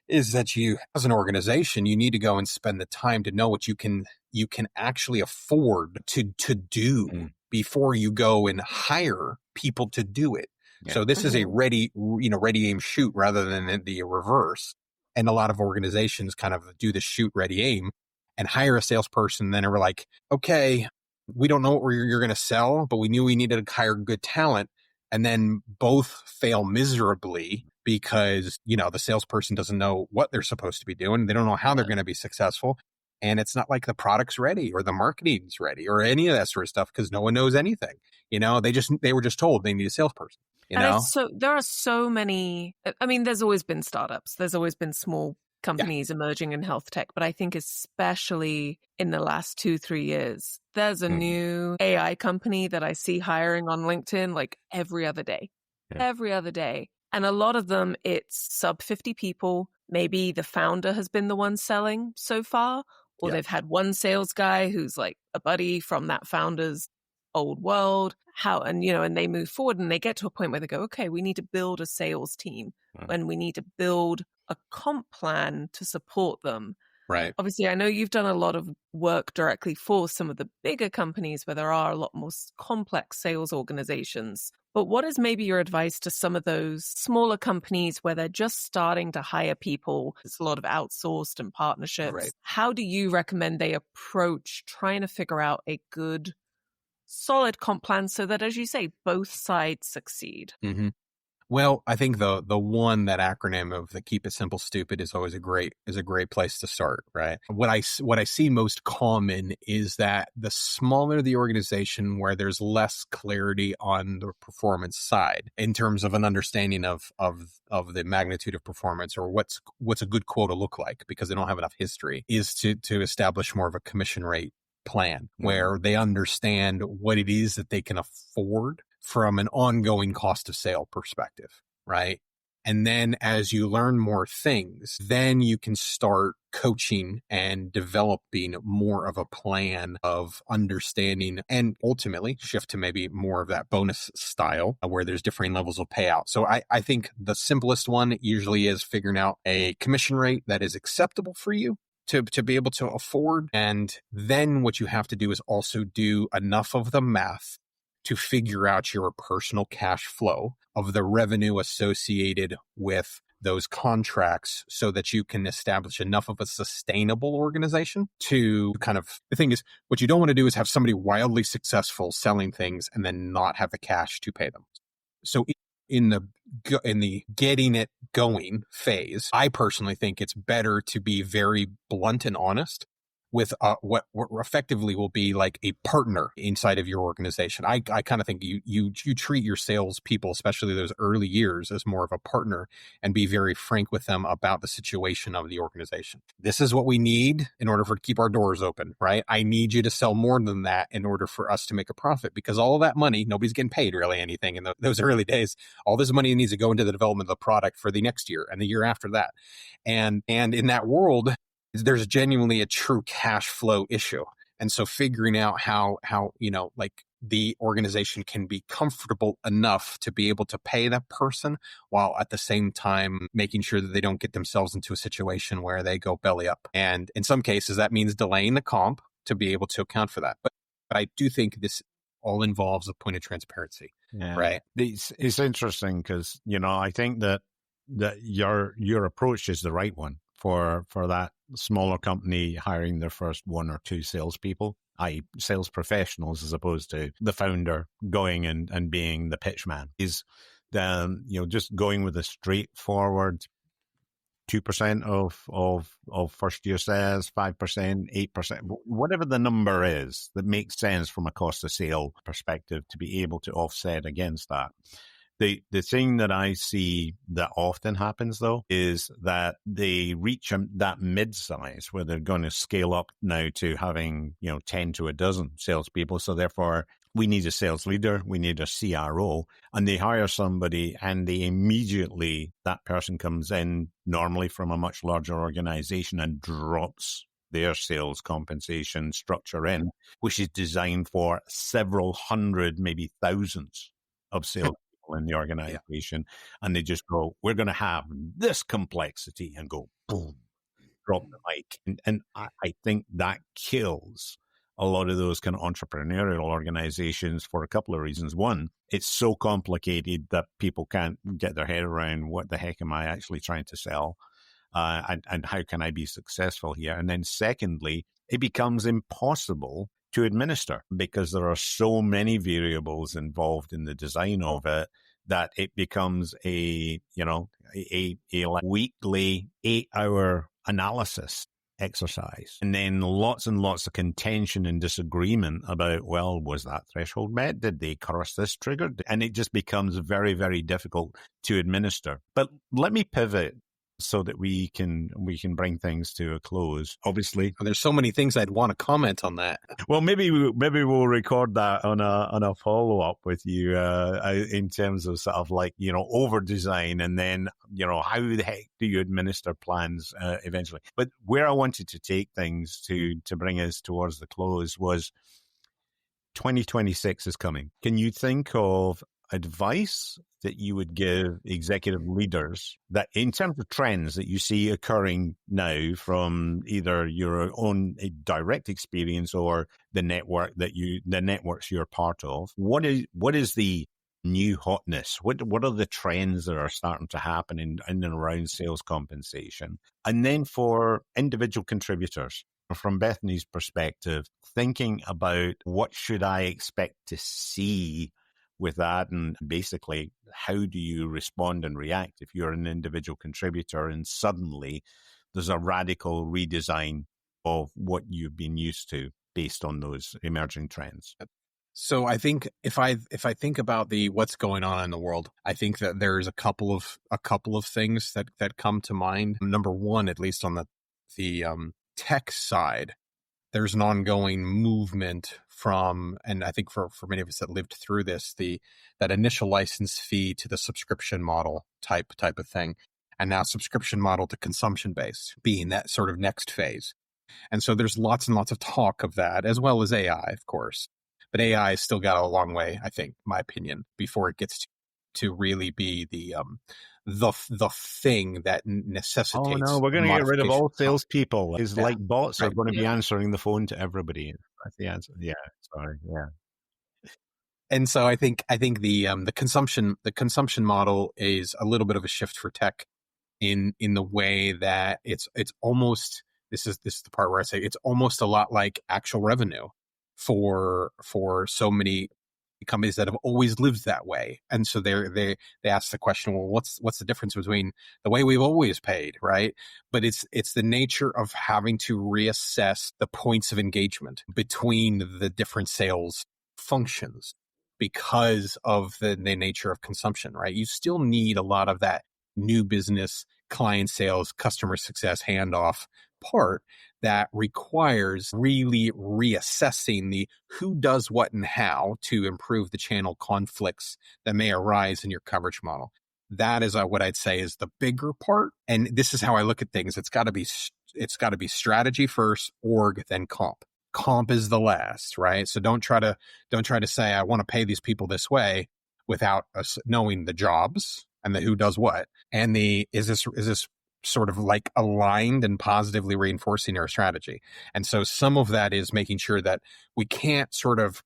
is that you, as an organization, you need to go and spend the time to know what you can actually afford to do before you go and hire people to do it. Yeah. So this is a ready aim shoot rather than the reverse. And a lot of organizations kind of do the shoot, ready, aim and hire a salesperson. Then we're like, okay, we don't know what you're going to sell, but we knew we needed to hire good talent. And then both fail miserably because, the salesperson doesn't know what they're supposed to be doing. They don't know how they're going to be successful. And it's not like the product's ready or the marketing's ready or any of that sort of stuff because no one knows anything. They were just told they need a salesperson. So there are so many, there's always been startups. There's always been small companies emerging in health tech. But I think especially in the last 2-3 years, there's a new AI company that I see hiring on LinkedIn like every other day. And a lot of them, it's sub 50 people. Maybe the founder has been the one selling so far, or they've had one sales guy who's like a buddy from that founder's old world. And they move forward and they get to a point where they go, okay, we need to build a sales team and we need to build a comp plan to support them. Right. Obviously, I know you've done a lot of work directly for some of the bigger companies where there are a lot more complex sales organizations. But what is maybe your advice to some of those smaller companies where they're just starting to hire people? It's a lot of outsourced and partnerships. Right. How do you recommend they approach trying to figure out a good, solid comp plan so that, as you say, both sides succeed? Mm-hmm. Well, I think the one, that acronym of the keep it simple, stupid is always a great place to start, right? What I see most common is that the smaller the organization where there's less clarity on the performance side in terms of an understanding of the magnitude of performance or what's a good quota look like because they don't have enough history, is to establish more of a commission rate plan where they understand what it is that they can afford from an ongoing cost of sale perspective, right? And then as you learn more things, then you can start coaching and developing more of a plan of understanding and ultimately shift to maybe more of that bonus style where there's differing levels of payout. So I think the simplest one usually is figuring out a commission rate that is acceptable for you to be able to afford. And then what you have to do is also do enough of the math to figure out your personal cash flow of the revenue associated with those contracts so that you can establish enough of a sustainable organization to the thing is, what you don't want to do is have somebody wildly successful selling things and then not have the cash to pay them. So in the getting it going phase, I personally think it's better to be very blunt and honest with what effectively will be like a partner inside of your organization. I kind of think you treat your sales people, especially those early years, as more of a partner and be very frank with them about the situation of the organization. This is what we need in order to keep our doors open, right? I need you to sell more than that in order for us to make a profit, because all of that money, nobody's getting paid really anything in those early days. All this money needs to go into the development of the product for the next year and the year after that. And in that world, there's genuinely a true cash flow issue. And so figuring out how, like the organization can be comfortable enough to be able to pay that person while at the same time making sure that they don't get themselves into a situation where they go belly up. And in some cases, that means delaying the comp to be able to account for that. But I do think this all involves a point of transparency, right? It's interesting because, I think that your approach is the right one for that smaller company hiring their first one or two salespeople, i.e. sales professionals, as opposed to the founder going and being the pitch man, is just going with a straightforward 2% of first year sales, 5%, 8%, whatever the number is that makes sense from a cost of sale perspective to be able to offset against that. The thing that I see that often happens, though, is that they reach that mid-size where they're going to scale up now to having, 10 to a dozen salespeople. So therefore, we need a sales leader, we need a CRO, and they hire somebody and they immediately, that person comes in normally from a much larger organization and drops their sales compensation structure in, which is designed for several hundred, maybe thousands of sales in the organization, and they just go, we're going to have this complexity, and go, boom, drop the mic. And I think that kills a lot of those kind of entrepreneurial organizations for a couple of reasons. One, it's so complicated that people can't get their head around what the heck am I actually trying to sell, and how can I be successful here? And then secondly, it becomes impossible to administer because there are so many variables involved in the design of it that it becomes a weekly 8-hour analysis exercise. And then lots and lots of contention and disagreement about, well, was that threshold met? Did they cross this trigger? And it just becomes very, very difficult to administer. But let me pivot so that we can bring things to a close. Obviously, there's so many things I'd want to comment on that. Well, maybe we'll record that on a follow up with you in terms of sort of like over design, and then how the heck do you administer plans eventually. But where I wanted to take things to bring us towards the close was 2026 is coming. Can you think of advice that you would give executive leaders that in terms of trends that you see occurring now from either your own direct experience or the networks you're part of? What is the new hotness? What are the trends that are starting to happen in and around sales compensation? And then for individual contributors, from Bethany's perspective, thinking about what should I expect to see with that, and basically how do you respond and react if you're an individual contributor and suddenly there's a radical redesign of what you've been used to based on those emerging trends? So I think if I think about what's going on in the world, I think that there's a couple of things that come to mind. Number one, at least on the tech side, there's an ongoing movement from, and I think for many of us that lived through this, that initial license fee to the subscription model type of thing, and now subscription model to consumption based being that sort of next phase. And so there's lots and lots of talk of that, as well as AI, of course. But AI has still got a long way, I think, my opinion, before it gets to really be the thing that necessitates. Oh no, we're going to get rid of all salespeople. It's like bots are going to be answering the phone to everybody. That's the answer. Yeah, sorry. Yeah. And so I think the consumption model is a little bit of a shift for tech in the way that it's almost, this is the part where I say it's almost a lot like actual revenue for so many companies that have always lived that way. And so they ask the question, well, what's the difference between the way we've always paid, right? But it's the nature of having to reassess the points of engagement between the different sales functions because of the nature of consumption, right? You still need a lot of that new business, client sales, customer success handoff part that requires really reassessing the who does what and how to improve the channel conflicts that may arise in your coverage model. That is what I'd say is the bigger part. And this is how I look at things. It's got to be it's got to be strategy first, org, then comp. Comp is the last, right? So don't try to say, I want to pay these people this way without us knowing the jobs and the who does what. And is this sort of like aligned and positively reinforcing our strategy. And so some of that is making sure that we can't sort of,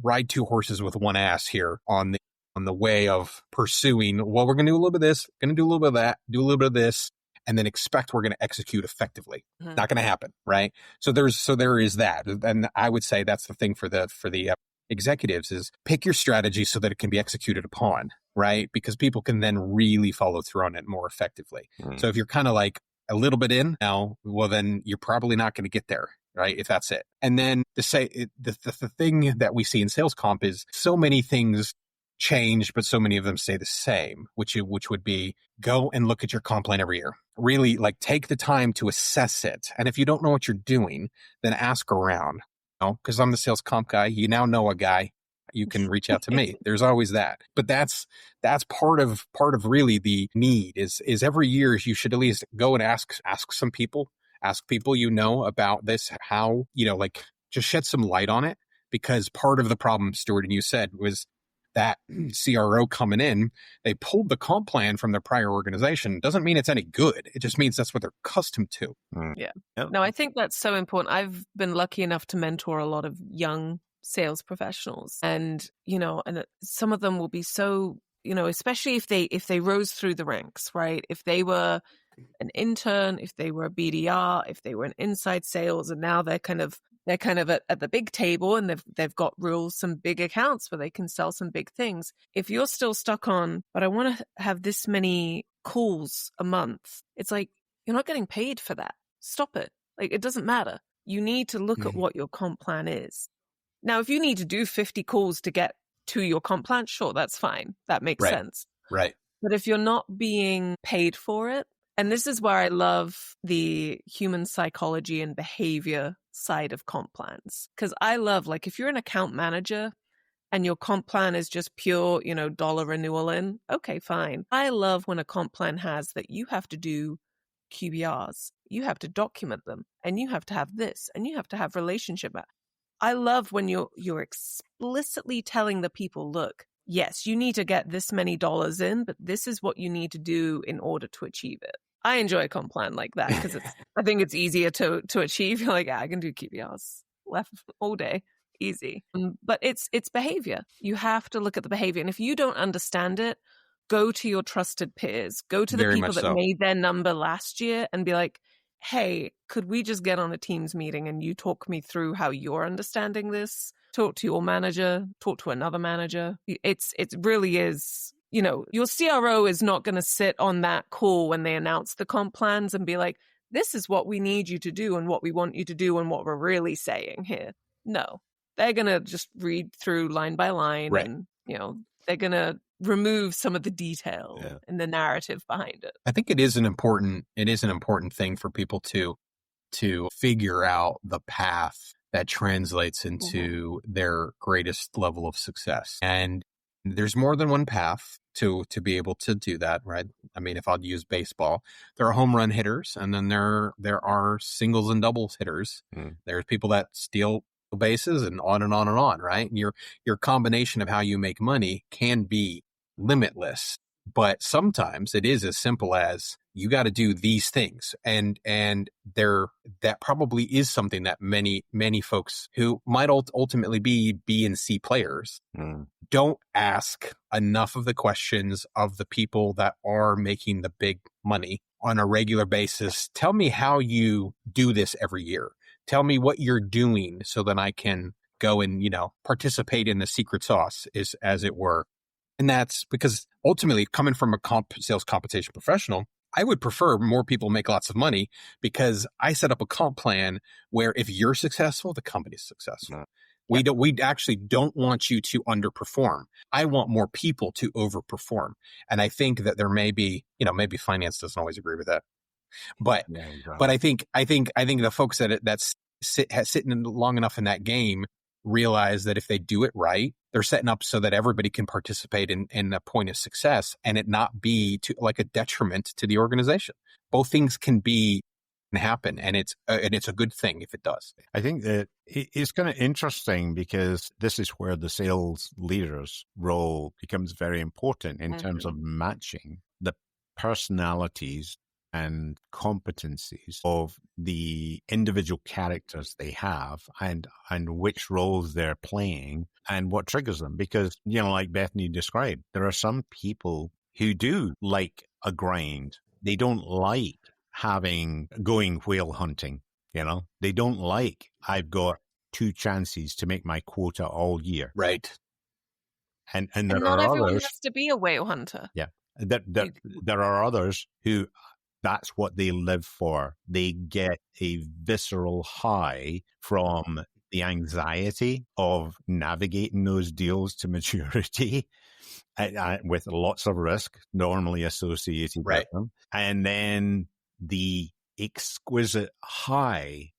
ride two horses with one ass here on the way of pursuing, well, we're going to do a little bit of this, going to do a little bit of that, do a little bit of this, and then expect we're going to execute effectively. Mm-hmm. Not going to happen, right? So there is that. And I would say that's the thing for the executives is pick your strategy so that it can be executed upon, right? Because people can then really follow through on it more effectively. Mm. So if you're kind of like a little bit in now, well, then you're probably not going to get there, right? If that's it. And then the thing that we see in sales comp is so many things change, but so many of them stay the same, which would be go and look at your comp plan every year. Really like take the time to assess it. And if you don't know what you're doing, then ask around. Because I'm the sales comp guy. You now know a guy. You can reach out to me. There's always that. But that's part of really the need is every year you should at least go and ask some people, about this, how, just shed some light on it. Because part of the problem, Stuart, and you said, was that CRO coming in, they pulled the comp plan from their prior organization. Doesn't mean it's any good. It just means that's what they're accustomed to. Yeah. No, I think that's so important. I've been lucky enough to mentor a lot of young sales professionals. And, and some of them will be so, especially if they rose through the ranks, right? If they were an intern, if they were a BDR, if they were in inside sales, and now they're kind of at the big table and they've got some big accounts where they can sell some big things. If you're still stuck on, but I want to have this many calls a month, it's like, you're not getting paid for that. Stop it. Like, it doesn't matter. You need to look at what your comp plan is. Now, if you need to do 50 calls to get to your comp plan, sure, that's fine. That makes sense. Right. But if you're not being paid for it, and this is where I love the human psychology and behavior side of comp plans. Because I love, like, if you're an account manager and your comp plan is just pure, dollar renewal in, okay, fine. I love when a comp plan has that you have to do QBRs, you have to document them, and you have to have this, and you have to have relationship. I love when you're explicitly telling the people, look, yes, you need to get this many dollars in, but this is what you need to do in order to achieve it. I enjoy a comp plan like that because I think it's easier to achieve. You're like, I can do QBRs left all day, easy. But it's behavior. You have to look at the behavior. And if you don't understand it, go to your trusted peers. Go to the people that made their number last year and be like, hey, could we just get on a Teams meeting and you talk me through how you're understanding this? Talk to your manager, talk to another manager. It really is, your CRO is not going to sit on that call when they announce the comp plans and be like, this is what we need you to do and what we want you to do and what we're really saying here. No, they're going to just read through line by line and, they're going to remove some of the detail and the narrative behind it. I think it is an important thing for people to figure out the path that translates into their greatest level of success. And there's more than one path to be able to do that, right? I mean, if I'll use baseball, there are home run hitters, and then there are singles and doubles hitters. There's people that steal bases and on and on and on, right? And your combination of how you make money can be limitless, but sometimes it is as simple as you got to do these things. And that probably is something that many folks who might ultimately be B and C players don't ask enough of the questions of the people that are making the big money on a regular basis. Tell me how you do this every year. Tell me what you're doing so that I can go and, participate in the secret sauce, as it were. And that's because ultimately, coming from a sales compensation professional, I would prefer more people make lots of money because I set up a comp plan where if you're successful, the company's successful. We actually don't want you to underperform. I want more people to overperform. And I think that there may be, maybe finance doesn't always agree with that. But but I think the folks that's sitting long enough in that game realize that if they do it right, they're setting up so that everybody can participate in a point of success and it not be to like a detriment to the organization. Both things can be happen. And it's a good thing if it does. I think that it's kind of interesting because this is where the sales leader's role becomes very important in terms of matching the personalities and competencies of the individual characters they have and which roles they're playing and what triggers them. Because, like Bethany described, there are some people who do like a grind. They don't like going whale hunting. They don't like, I've got 2 chances to make my quota all year. Right. And not everyone has to be a whale hunter. Yeah. There are others who that's what they live for. They get a visceral high from the anxiety of navigating those deals to maturity with lots of risk normally associated with them. And then the exquisite high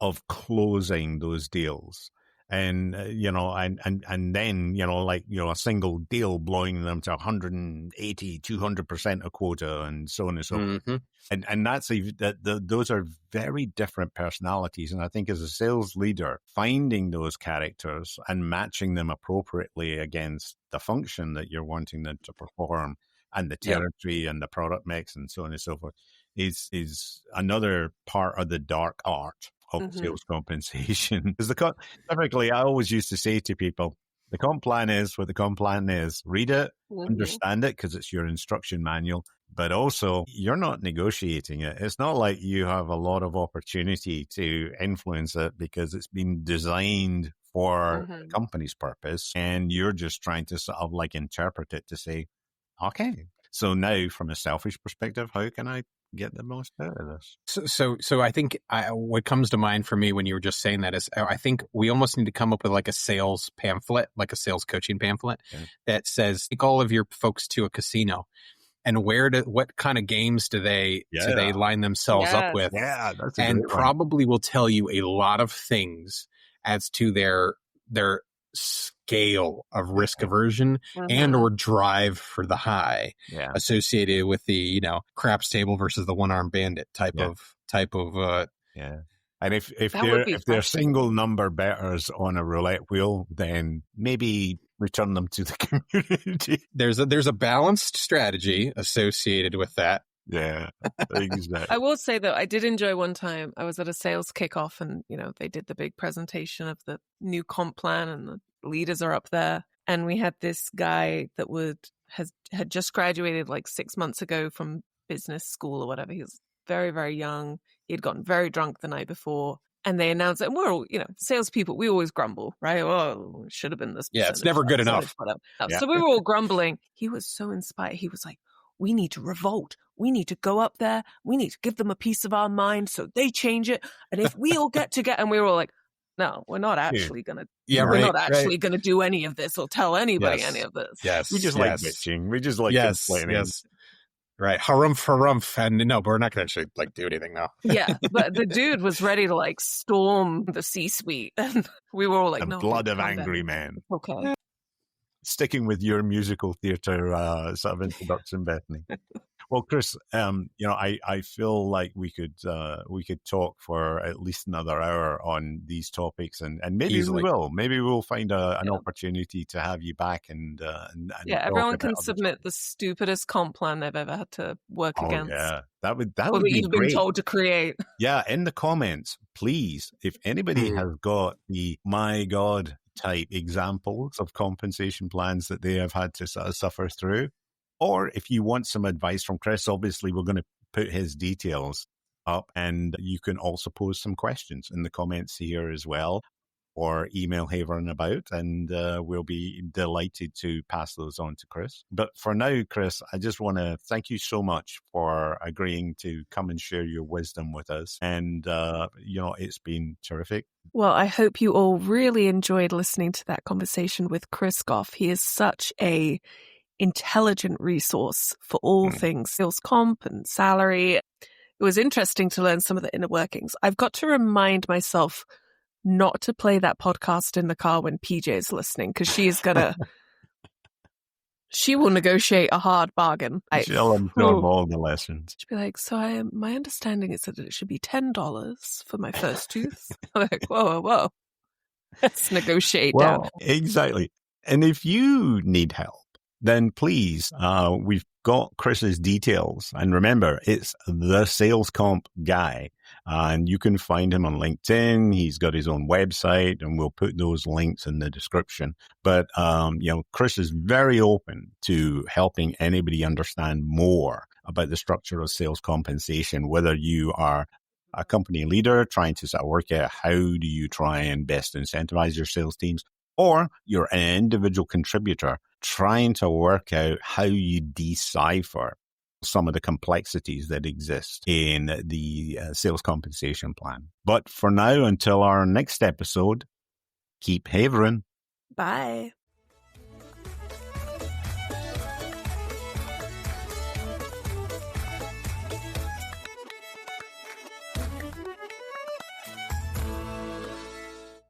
of closing those deals. And, and then, a single deal blowing them to 180, 200% a quota and so on and so forth. And those are very different personalities. And I think as a sales leader, finding those characters and matching them appropriately against the function that you're wanting them to perform and the territory and the product mix and so on and so forth is another part of the dark art of sales compensation. Because typically, I always used to say to people, the comp plan is what the comp plan is. Read it, understand it, because it's your instruction manual. But also, you're not negotiating it. It's not like you have a lot of opportunity to influence it because it's been designed for the company's purpose. And you're just trying to sort of interpret it to say, okay, so now from a selfish perspective, how can I get the most out of this? So I think what comes to mind for me when you were just saying that is I think we almost need to come up with a sales pamphlet, like a sales coaching pamphlet that says, take all of your folks to a casino and what kind of games do they line themselves up with? Yeah, that's and probably will tell you a lot of things as to their scale of risk aversion and or drive for the high associated with the craps table versus the one-armed bandit type of and if they're single number bettors on a roulette wheel, then maybe return them to the community. There's a balanced strategy associated with that. Yeah, exactly. I will say, though, I did enjoy one time. I was at a sales kickoff and, they did the big presentation of the new comp plan and the leaders are up there. And we had this guy that had just graduated 6 months ago from business school or whatever. He was very, very young. He'd gotten very drunk the night before. And they announced it. And we're all, salespeople, we always grumble, right? Oh, it should have been this. Yeah, it's never good enough. So we were all grumbling. He was so inspired. He was like, we need to revolt. We need to go up there. We need to give them a piece of our mind so they change it. And if we all get together, and we were all like, no, we're not actually going to. Yeah, we're not actually going to do any of this or tell anybody any of this. Yes, we just like bitching. We just like complaining. Yes. Right, harumph, and no, but we're not going to actually do anything now. Yeah, but the dude was ready to storm the C-suite, and we were all like, "No, blood of angry men." Okay. Sticking with your musical theater sort of introduction, Bethany. Well, Chris, I feel like we could talk for at least another hour on these topics, and maybe Easily. we will. Maybe we'll find an opportunity to have you back and everyone can submit the stupidest comp plan they've ever had to work against. Yeah, that would or be you've great. Been told to create. Yeah, in the comments, please, if anybody has got the my God type examples of compensation plans that they have had to sort of suffer through. Or if you want some advice from Chris, obviously we're going to put his details up and you can also pose some questions in the comments here as well, or email Haverin about, and we'll be delighted to pass those on to Chris. But for now, Chris, I just want to thank you so much for agreeing to come and share your wisdom with us. And, it's been terrific. Well, I hope you all really enjoyed listening to that conversation with Chris Goff. He is such a intelligent resource for all things sales comp and salary. It was interesting to learn some of the inner workings. I've got to remind myself not to play that podcast in the car when PJ is listening, because she's gonna She will negotiate a hard bargain. She'll absorb all the lessons. She'll be like, so my understanding is that it should be $10 for my first tooth. I'm like, whoa. Let's negotiate down. Exactly. And if you need help, then please, we've got Chris's details. And remember, it's the Sales Comp Guy. And you can find him on LinkedIn. He's got his own website, and we'll put those links in the description. But, Chris is very open to helping anybody understand more about the structure of sales compensation, whether you are a company leader trying to sort of work out how do you try and best incentivize your sales teams, or you're an individual contributor trying to work out how you decipher some of the complexities that exist in the sales compensation plan. But for now, until our next episode, keep Haverin. Bye.